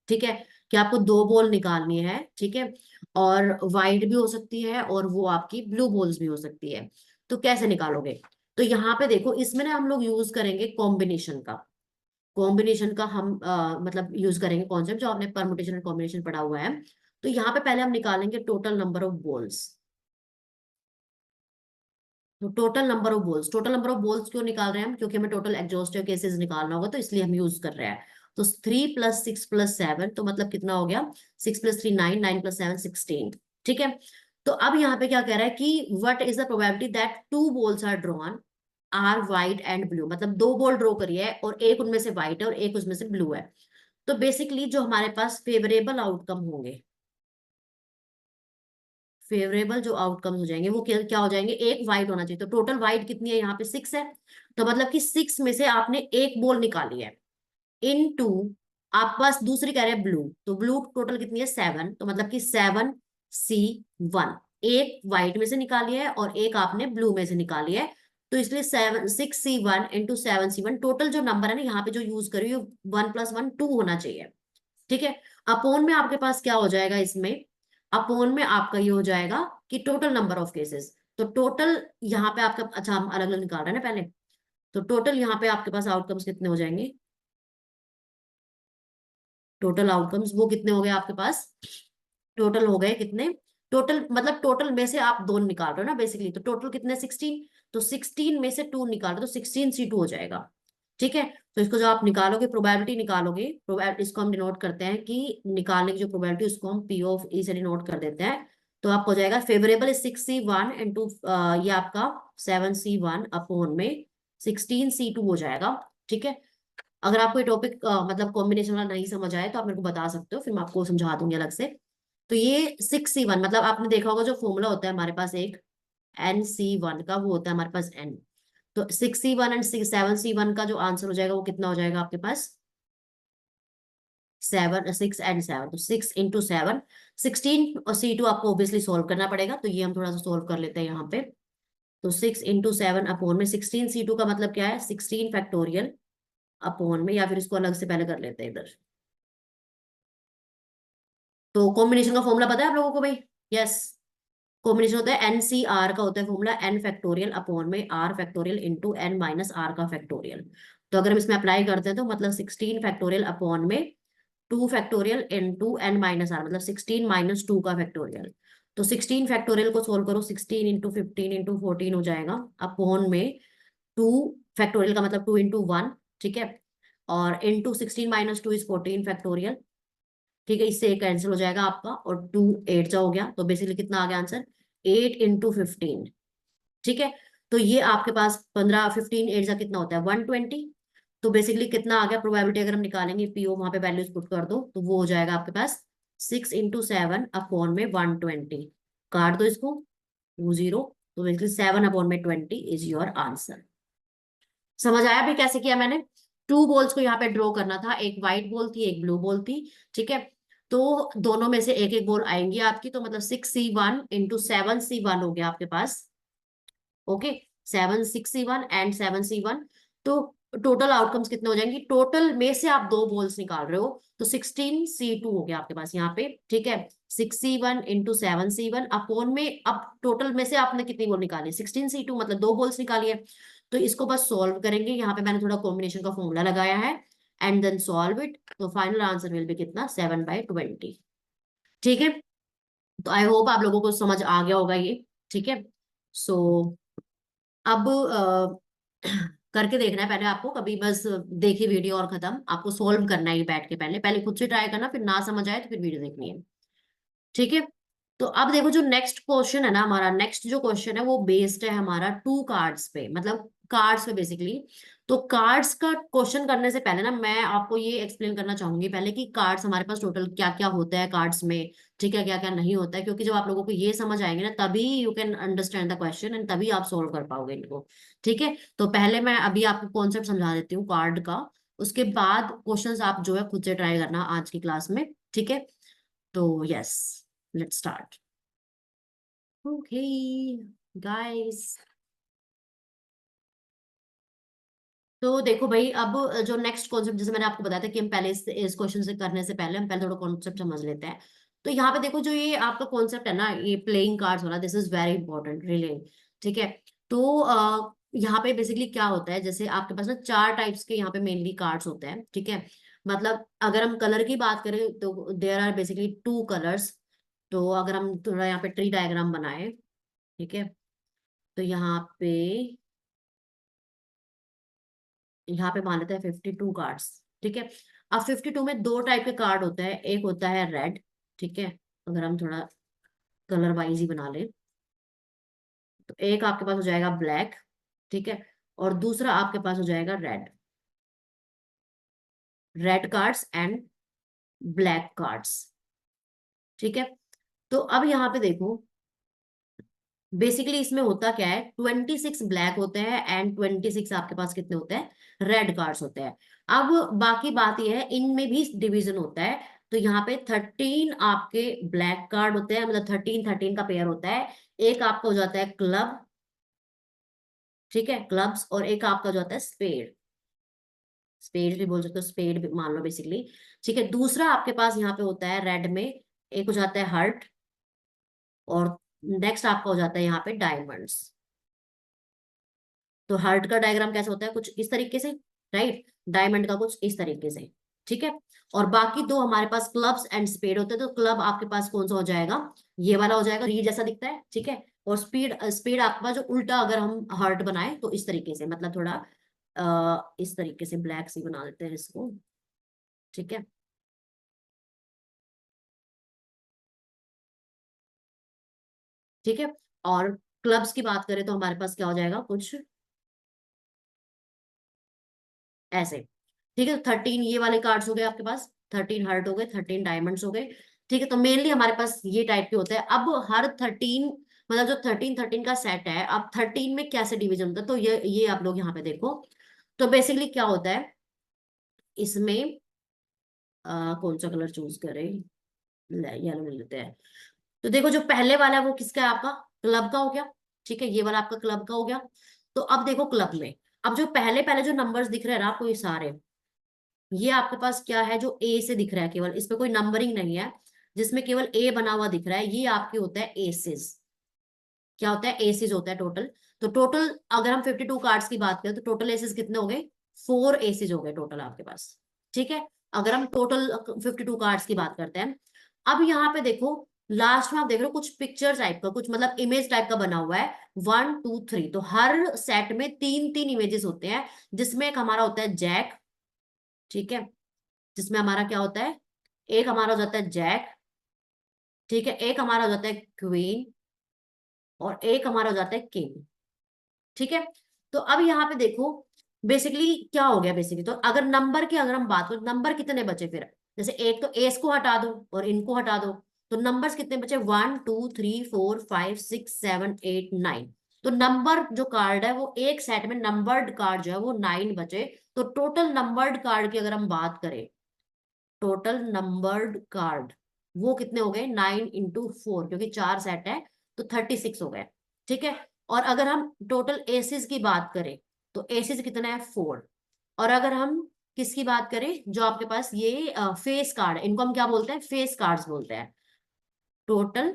[SPEAKER 1] ठीक है, कि आपको 2 बॉल निकालनी है, ठीक है, और वाइट भी हो सकती है और वो आपकी ब्लू बॉल्स भी हो सकती है, तो कैसे निकालोगे। तो यहाँ पे देखो, इसमें ना हम लोग यूज करेंगे कॉम्बिनेशन का, कॉम्बिनेशन का हम मतलब यूज करेंगे कॉन्सेप्ट जो आपने परमुटेशन एंड कॉम्बिनेशन पढ़ा हुआ है। तो यहाँ पे पहले हम निकालेंगे टोटल नंबर ऑफ बॉल्स, तो total number of balls, total number of balls क्यों निकाल रहे हैं हम, क्योंकि हमें टोटल एग्जॉस्टिव केसेस निकालना होगा, तो इसलिए हम यूज कर रहे हैं। तो 3 + 6 + 7, तो मतलब कितना हो गया, 6 + 3 9, 9 + 7 16। ठीक है, तो अब यहाँ पे क्या कह रहा है कि what is the probability that 2 balls are drawn are white and blue, मतलब 2 बॉल ड्रॉ करिए और एक उनमें से व्हाइट है और एक उसमें से ब्लू है। तो बेसिकली जो हमारे पास फेवरेबल आउटकम होंगे, फेवरेबल जो आउटकम हो जाएंगे वो क्या क्या हो जाएंगे, एक वाइट होना चाहिए, तो टोटल वाइट कितनी है यहाँ पे 6 है, तो मतलब कि 6 में से आपने एक बॉल निकाली है, इन टू आपके पास दूसरी कह रहे हैं ब्लू, तो ब्लू टोटल कितनी है 7, तो मतलब कि 7C1, एक व्हाइट में से निकाली है और एक आपने ब्लू में से निकाली है, तो इसलिए 6C1 × 7C1 टोटल जो नंबर है ना यहाँ पे जो यूज करी 1 + 1 2 होना चाहिए। ठीक है, अपोन में आपके पास क्या हो जाएगा इसमें, अपोन में आपका ये हो जाएगा कि टोटल नंबर ऑफ केसेस, तो टोटल यहाँ पे आपका, अच्छा हम अलग अलग निकाल रहे हैं ना पहले, तो टोटल यहाँ पे आपके पास आउटकम्स कितने हो जाएंगे, टोटल आउटकम्स वो कितने हो गए आपके पास, टोटल हो गए कितने, टोटल मतलब टोटल में से आप दो निकाल रहे हो ना बेसिकली, तो टोटल कितने 16, तो 16 में से 2 निकाल रहे हो तो 16C2 हो जाएगा। ठीक है, तो इसको जो आप निकालोगे प्रोबेबिलिटी निकालोगे, प्रोबेबिलिटी इसको हम डिनोट करते हैं कि निकालने की जो प्रोबेबिलिटी उसको हम P(E) से डिनोट कर देते हैं, तो आपको हो जाएगा फेवरेबल इज 6C1 इंटू ये आपका 7C1 अपॉन में 16C2 हो जाएगा। ठीक है, अगर आपको ये टॉपिक मतलब कॉम्बिनेशन वाला नहीं समझ आए तो आप मेरे को बता सकते हो, फिर मैं आपको समझा दूंगी अलग से। तो ये 6C1 मतलब आपने देखा होगा जो फॉर्मूला होता है हमारे पास एक NC1 का, वो होता है हमारे पास N, तो 6C1 एंड 7C1 का जो आंसर हो जाएगा वो कितना हो जाएगा आपके पास, 6 and 7, तो 6 × 7 16, और C2 आपको ऑब्वियसली सोल्व करना पड़ेगा, तो ये हम थोड़ा सा सोल्व कर लेते हैं यहाँ पे। तो 6 × 7 अपॉन में 16C2 का मतलब क्या है, 16 फैक्टोरियल अपॉन में, या फिर इसको अलग से पहले कर लेते हैं इधर। तो कॉम्बिनेशन का फॉर्मूला पता है आप लोगों को भाई, यस, कॉम्बिनेशन होता है एन सी आर का, होता है फॉर्मूला एन फैक्टोरियल अपॉन में R factorial into N minus R का फैक्टोरियल। तो अगर हम इसमें अप्लाई करते हैं तो मतलब 16 फैक्टोरियल अपॉन में 2 factorial into N minus R, मतलब 16 माइनस 2 का फैक्टोरियल। तो 16 फैक्टोरियल को सोल्व करो, 16 इंटू 15 इंटू 14 हो जाएगा, अपॉन में 2 फैक्टोरियल का मतलब 2 इंटू 1, ठीक है, और इंटू 16 माइनस 2 इज 14 फैक्टोरियल, ठीक है, इससे एक कैंसिल हो जाएगा आपका, और 2 8 जा हो गया, तो बेसिकली कितना आ गया आंसर, 8 इंटू 15, ठीक है। तो ये आपके पास 15, 15 8 जा कितना होता है 120। तो बेसिकली कितना आ गया प्रोबेबिलिटी, अगर हम निकालेंगे पीओ, वहां पे वैल्यूज पुट कर दो, तो वो हो जाएगा आपके पास 6 इंटू 7 अपॉन में 120, काट दो इसको, 20, तो बेसिकली 7 अपॉन में 20 इज योर आंसर। समझ आया भी कैसे किया मैंने? टू बॉल्स को यहाँ पे ड्रॉ करना था, एक व्हाइट बॉल थी एक ब्लू बॉल थी, ठीक है। तो दोनों में से एक एक बॉल आएंगी आपकी, तो मतलब 6C1 इंटू 7C1 हो गया आपके पास, ओके, 7 6C1 एंड 7C1। तो टोटल आउटकम्स कितने हो जाएंगे, टोटल में से आप दो बॉल्स निकाल रहे हो, तो 16C2 हो गया आपके पास यहाँ पे, ठीक है। 6C1 इंटू 7C1 अपॉन में, अब टोटल में से आपने कितनी बॉल निकाली, 16C2, मतलब दो बॉल्स निकाली है। तो इसको बस सॉल्व करेंगे, यहाँ पे मैंने थोड़ा कॉम्बिनेशन का फॉर्मूला लगाया है, एंड देन सॉल्व इट, तो फाइनल आंसर विल बी कितना, 7/20, ठीक है। तो आई होप आप लोगों को समझ आ गया होगा ये, ठीक है। सो अब करके देखना है पहले आपको, कभी बस देखिए वीडियो और खत्म, आपको सोल्व करना है ये बैठ के, पहले पहले खुद से ट्राई करना, फिर ना समझ आए तो फिर वीडियो देखनी है, ठीक है। तो अब देखो जो नेक्स्ट क्वेश्चन है ना, हमारा नेक्स्ट जो क्वेश्चन है वो बेस्ड है हमारा टू कार्ड्स पे, मतलब कार्ड्स पे बेसिकली। तो कार्ड्स का क्वेश्चन करने से पहले ना मैं आपको ये एक्सप्लेन करना चाहूंगी पहले कि कार्ड्स हमारे पास टोटल क्या क्या होता है कार्ड्स में, ठीक है, क्या क्या नहीं होता है, क्योंकि जब आप लोगों को ये समझ आएंगे ना, तभी you can understand the question and तभी आप सोल्व कर पाओगे इनको, ठीक है। तो पहले मैं अभी आपको कॉन्सेप्ट समझा देती हूँ कार्ड का, उसके बाद क्वेश्चंस आप जो है खुद से ट्राई करना आज की क्लास में, ठीक है। तो yes, let's start. Okay guys, तो देखो भाई, अब जो नेक्स्ट कॉन्सेप्ट, जैसे मैंने आपको बताया था कि हम पहले इस क्वेश्चन से करने से पहले हम पहले थोड़ा कॉन्सेप्ट समझ लेते हैं। तो यहाँ पे देखो जो ये आपका कॉन्सेप्ट है ना, ये प्लेइंग कार्ड्स वाला, this is very important really, ठीक है। तो यहाँ पे बेसिकली क्या होता है, जैसे आपके पास ना चार टाइप्स के यहाँ पे मेनली कार्ड्स होते हैं, ठीक है। मतलब अगर हम कलर की बात करें तो there are basically two colours. तो अगर हम थोड़ा यहाँ पे ट्री डायग्राम बनाए, ठीक है, तो यहाँ पे मान लेते हैं 52 कार्ड्स, ठीक है। अब 52 में दो टाइप के कार्ड होते हैं, एक होता है रेड, ठीक है, अगर हम थोड़ा कलर वाइज ही बना ले, तो एक आपके पास हो जाएगा ब्लैक, ठीक है, और दूसरा आपके पास हो जाएगा red, red cards and black cards, ठीक है। तो अब यहाँ पे देखो, बेसिकली इसमें होता क्या है, 26 ब्लैक होते हैं एंड 26 आपके पास कितने होते हैं, रेड कार्ड्स होते हैं। अब बाकी बात यह है, इनमें भी डिवीजन होता है। तो यहाँ पे 13 आपके ब्लैक कार्ड होते हैं, मतलब 13 13 का पेयर होता है। एक आपका हो जाता है क्लब, ठीक है, क्लब्स, और एक आपका जो होता है स्पेड, स्पेड भी बोल सकते हो, स्पेड मान लो बेसिकली, ठीक है। दूसरा आपके पास यहाँ पे होता है रेड में, एक हो जाता है हार्ट, और नेक्स्ट आपका हो जाता है यहाँ पे डायमंड्स। तो हार्ट का डायग्राम कैसे होता है, कुछ इस तरीके से, राइट, डायमंड का कुछ इस तरीके से, ठीक है। और बाकी दो हमारे पास क्लब्स एंड स्पेड होते हैं। तो क्लब आपके पास कौन सा हो जाएगा, ये वाला हो जाएगा, री जैसा दिखता है, ठीक है। और स्पीड स्पीड आपके पास जो उल्टा, अगर हम हार्ट बनाए तो इस तरीके से, मतलब थोड़ा इस तरीके से ब्लैक सी बना देते हैं इसको, ठीक है, ठीक है। और क्लब्स की बात करें तो हमारे पास क्या हो जाएगा, कुछ ऐसे, ठीक है। 13 ये वाले कार्ड्स हो गए आपके पास, 13 हार्ट हो गए, 13 डायमंड्स हो गए, ठीक है। तो मेनली हमारे पास ये टाइप के होते हैं। अब हर 13, मतलब जो 13 13 का सेट है, अब 13 में कैसे डिवीजन होता है, तो ये आप लोग यहाँ पे देखो। तो बेसिकली क्या होता है इसमें, कौन सा कलर चूज करें, येलो ले लेते हैं। तो देखो जो पहले वाला है वो किसका है, आपका क्लब का हो गया, ठीक है, ये वाला आपका क्लब का हो गया। तो अब देखो क्लब में, अब जो पहले पहले जो नंबर्स दिख रहे हैं ना आपको, ये सारे, ये आपके पास क्या है, जो ए से दिख रहा है केवल, इस पे कोई नंबरिंग नहीं है, जिसमें केवल ए बना हुआ दिख रहा है, ये आपके होता है एसेस, क्या होता है, एसिस होता है टोटल। तो टोटल अगर हम 52 कार्ड्स की बात करें तो टोटल एसिस कितने हो गए, 4 एसिस हो गए टोटल आपके पास। ठीक है, अगर हम टोटल 52 कार्ड्स की बात करते हैं। अब यहाँ पे देखो, लास्ट में आप देख रहे हो कुछ पिक्चर टाइप का, कुछ मतलब इमेज टाइप का बना हुआ है, 1 2 3। तो हर सेट में 3 3 इमेजेस होते हैं, जिसमें एक हमारा होता है जैक। ठीक है, जिसमें हमारा क्या होता है, एक हमारा हो जाता है जैक, ठीक है, एक हमारा हो जाता है क्वीन, और एक हमारा हो जाता है किंग। ठीक है, तो अब यहाँ पे देखो बेसिकली क्या हो गया, बेसिकली तो अगर नंबर की अगर हम बात करें, नंबर कितने बचे फिर, जैसे एक तो एस को हटा दो और इनको हटा दो, तो नंबर्स कितने बचे, 1 2 3 4 5 6 7 8 9। तो नंबर जो कार्ड है वो एक सेट में नंबर्ड कार्ड जो है वो 9 बचे। तो टोटल नंबर्ड कार्ड की अगर हम बात करें, टोटल नंबर्ड कार्ड वो कितने हो गए, 9 × 4, क्योंकि 4 सेट है तो 36 हो गए। ठीक है, और अगर हम टोटल एसिस की बात करें तो एसिस कितना है, 4। और अगर हम किसकी बात करें, जो आपके पास ये फेस कार्ड है, इनको हम क्या बोलते हैं, फेस कार्ड्स बोलते हैं, टोटल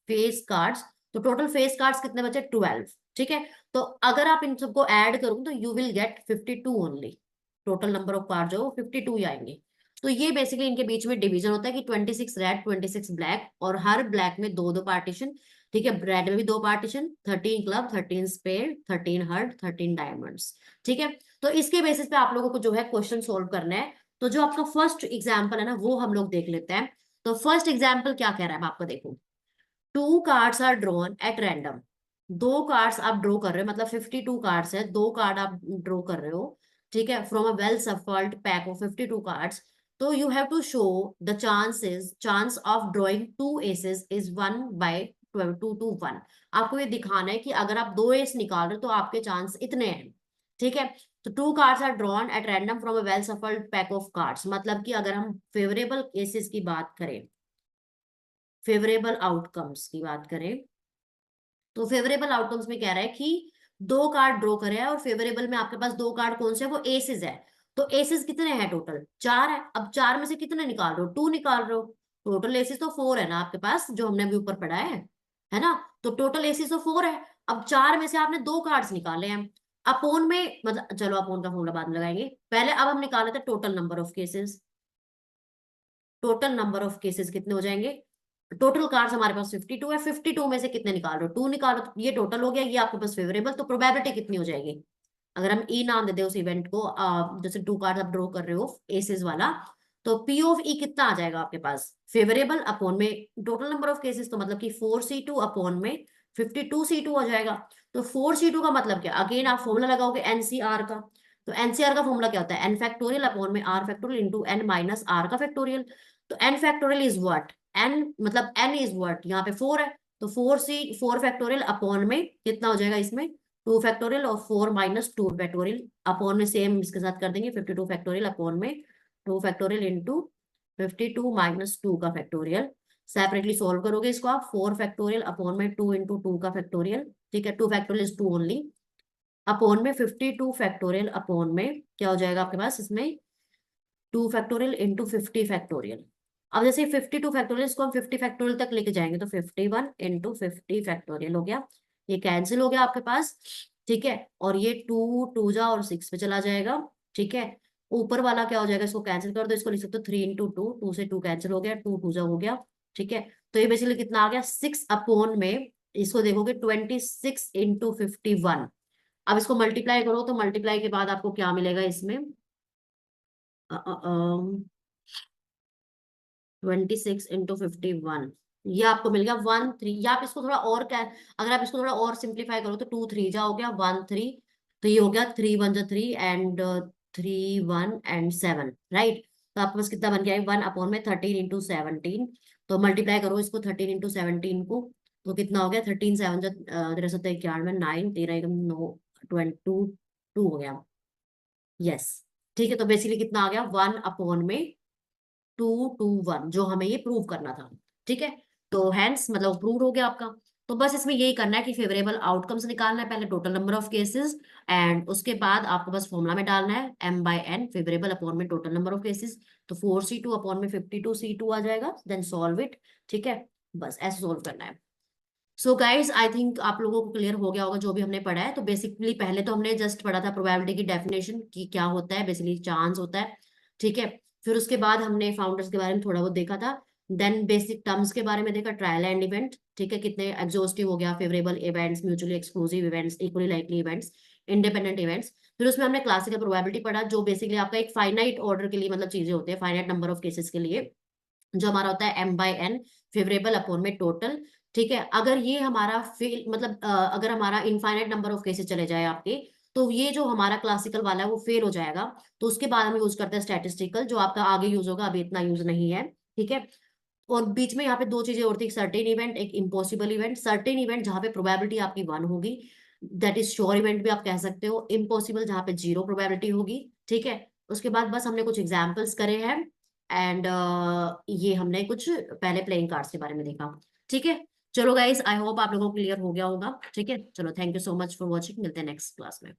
[SPEAKER 1] फेस कार्ड्स। तो टोटल फेस कार्ड्स कितने बचे, 12। ठीक है, तो अगर आप इन सबको ऐड करोगे तो you will get 52 only. Total number of card जो है वो 52 ही आएंगे। तो ये बेसिकली इनके बीच में डिवीजन होता है कि 26 रेड 26 ब्लैक, और हर ब्लैक में दो दो पार्टीशन। ठीक है, रेड में भी दो partition, 13 club, 13 spade, 13 heart, 13 diamonds. ठीक है, तो इसके बेसिस पे आप लोगों को जो है क्वेश्चन सोल्व करना है। तो जो आपका फर्स्ट एग्जाम्पल है ना वो हम लोग देख लेते हैं। तो फर्स्ट एग्जाम्पल क्या कह रहा है, मैं आपको देखूं, 2 cards are drawn at random. दो कार्ड्स आप ड्रॉ कर रहे हो, मतलब 52 कार्ड्स है, दो कार्ड आप ड्रॉ कर रहे हो। ठीक है, from a well shuffled pack of 52 cards. तो you have to show the chance of drawing 2 aces is 1/2 to 1। आपको ये दिखाना है कि अगर आप 2 एस निकाल रहे हो तो आपके चांस इतने हैं। ठीक है, तो 2 cards are drawn at random from a well shuffled pack of cards, मतलब कि अगर हम फेवरेबल एसेस की बात करें, फेवरेबल आउटकम्स की बात करें, तो फेवरेबल आउटकम्स में कह रहा है कि 2 कार्ड ड्रॉ करे हैं और फेवरेबल में आपके पास 2 कार्ड कौन से है, वो एसेस है। तो एसेस कितने हैं, टोटल 4 है। अब 4 में से कितने निकाल रहे हो, 2 निकाल रहे हो। टोटल एसेस तो 4 है ना आपके पास, जो हमने अभी ऊपर पढ़ा है ना। तो टोटल एसेस तो 4 है। अब 4 में से आपने 2 कार्ड्स निकाले हैं। अपोन में मतलब, चलो अपोन का फॉर्मूला बाद में लगाएंगे, पहले अब हम निकाल लेते हैं total number of cases. Total number of cases कितने हो जाएंगे, टोटल कार्ड्स हमारे पास 52 है, 52 में से कितने निकाल रहे हो, 2 निकालो, तो ये टोटल हो गया, ये आपके पास फेवरेबल। तो प्रोबेबिलिटी कितनी हो जाएगी, अगर हम ई नाम देते हैं उस इवेंट को, जैसे 2 कार्ड आप ड्रॉ कर रहे हो एसेस वाला, तो पी ऑफ ई कितना आ जाएगा आपके पास, फेवरेबल अपॉन में टोटल नंबर ऑफ केसेस, तो मतलब कि 4c2 अपॉन में 52c2 हो जाएगा। तो 4c2 का मतलब क्या, अगेन आप फॉर्मूला लगाओगे एनसीआर का। तो एनसीआर का फॉर्मूला क्या होता है, एन फैक्टोरियल अपॉन में R factorial into N minus R का फैक्टोरियल। तो N factorial is what, N मतलब एन इज व्हाट, यहाँ पे 4 है, तो 4 फैक्टोरियल अपॉन में कितना हो जाएगा इसमें, 2 फैक्टोरियल, और 4 - 2 फैक्टोरियल अपॉन में सेम इसके साथ कर देंगे, 52 फैक्टोरियल अपॉन में 2 फैक्टोरियल इंटू 52 - 2 का फैक्टोरियल। सेपरेटली सोल्व करोगे इसको आप, 4 फैक्टोरियल अपॉन में 2 × 2 का फैक्टोरियल। ठीक है, 2 फैक्टोरियल इज 2 ओनली, अपॉन में 52 फैक्टोरियल अपॉन में क्या हो जाएगा आपके पास इसमें, 2 फैक्टोरियल इंटू 50 फैक्टोरियल। अब जैसे 52 फैक्टोरियल, इसको हम 50 फैक्टोरियल तक लेके जाएंगे, तो 51 × 50 फैक्टोरियल हो गया, ये कैंसिल हो गया आपके पास। ठीक है, और ये 2 2 जा और 6 पे चला जाएगा। ठीक है, ऊपर वाला क्या हो जाएगा, इसको कैंसिल कर दो, इसको लिख सकते हो 3 × 2, 2 से 2 कैंसिल हो गया, 2 2 जा हो गया। ठीक है, तो ये बेसिकली कितना आ गया, 6 अपॉन में, इसको देखोगे 26 × 51। अब इसको मल्टीप्लाई करो, तो मल्टीप्लाई के बाद आपको क्या मिलेगा इसमें, 26 × 51, ये आपको मिल गया 1 3। या आप इसको थोड़ा और क्या, अगर आप इसको थोड़ा और सिंप्लीफाई करो तो 2 3 जा हो गया 1 3। तो ये हो गया 3 1 जा 3 एंड 3 1 एंड 7, राइट। तो आपके पास कितना बन गया, 1/13 × 17। तो मल्टीप्लाई करो इसको 13 × 17 को, तो कितना हो गया, 13 7 जा 13 91 9 13 9 22 2 हो गया। यस, ठीक है, तो बेसिकली कितना आ गया, 1/2 to 1, जो हमें ये प्रूव करना था। ठीक है, तो हैंस मतलब प्रूव हो गया आपका। तो बस इसमें यही करना है कि फेवरेबल आउटकम्स निकालना है, पहले total number of cases, and उसके बाद आपको बस फॉर्मूला में डालना है m/n, फेवरेबल अपॉन में टोटल नंबर ऑफ केसेस। तो 4c2 अपॉन में 52c2 आ जाएगा, देन सॉल्व इट। ठीक है, बस ऐसे सोल्व करना है। सो गाइज आई थिंक आप लोगों को क्लियर हो गया होगा जो भी हमने पढ़ा है। तो बेसिकली पहले तो हमने जस्ट पढ़ा था प्रोबेबिलिटी की डेफिनेशन की क्या होता है, बेसिकली चांस होता है, ठीक है। फिर उसके बाद हमने फाउंडर्स के बारे में थोड़ा बहुत देखा था। देन बेसिक टर्म्स के बारे में देखा, ट्रायल एंड इवेंट, ठीक है, कितने एग्जॉस्टिव हो गया, favourable events, mutually exclusive events, equally likely events, independent events. फिर उसमें हमने क्लासिकल प्रोबेबिलिटी पढ़ा, जो बेसिकली आपका एक फाइनाइट ऑर्डर के लिए मतलब चीजें होती है, फाइनाइट नंबर ऑफ केसेस के लिए, जो हमारा होता है m/n, फेवरेबल अपॉन में टोटल, ठीक है। अगर ये हमारा फेल मतलब अगर हमारा इनफाइनाइट नंबर ऑफ केसेस चले जाए आपके, तो ये जो हमारा क्लासिकल वाला है वो फेल हो जाएगा। तो उसके बाद हम यूज करते हैं स्टैटिस्टिकल, जो आपका आगे यूज होगा, अभी इतना यूज नहीं है, ठीक है। और बीच में यहाँ पे दो चीजें और थी, एक सर्टेन इवेंट, एक इम्पॉसिबल इवेंट। सर्टेन इवेंट जहाँ पे प्रोबेबिलिटी आपकी 1 होगी, दैट इज श्योर इवेंट भी आप कह सकते हो। इम्पॉसिबल जहाँ पे 0 प्रोबेबिलिटी होगी, ठीक है। उसके बाद बस हमने कुछ एग्जाम्पल्स करे हैं, एंड ये हमने कुछ पहले प्लेइंग कार्ड्स के बारे में देखा, ठीक है। चलो गाइस, आई होप आप लोगों को क्लियर हो गया होगा, ठीक है। चलो, thank you so much for watching, मिलते हैं नेक्स्ट क्लास में।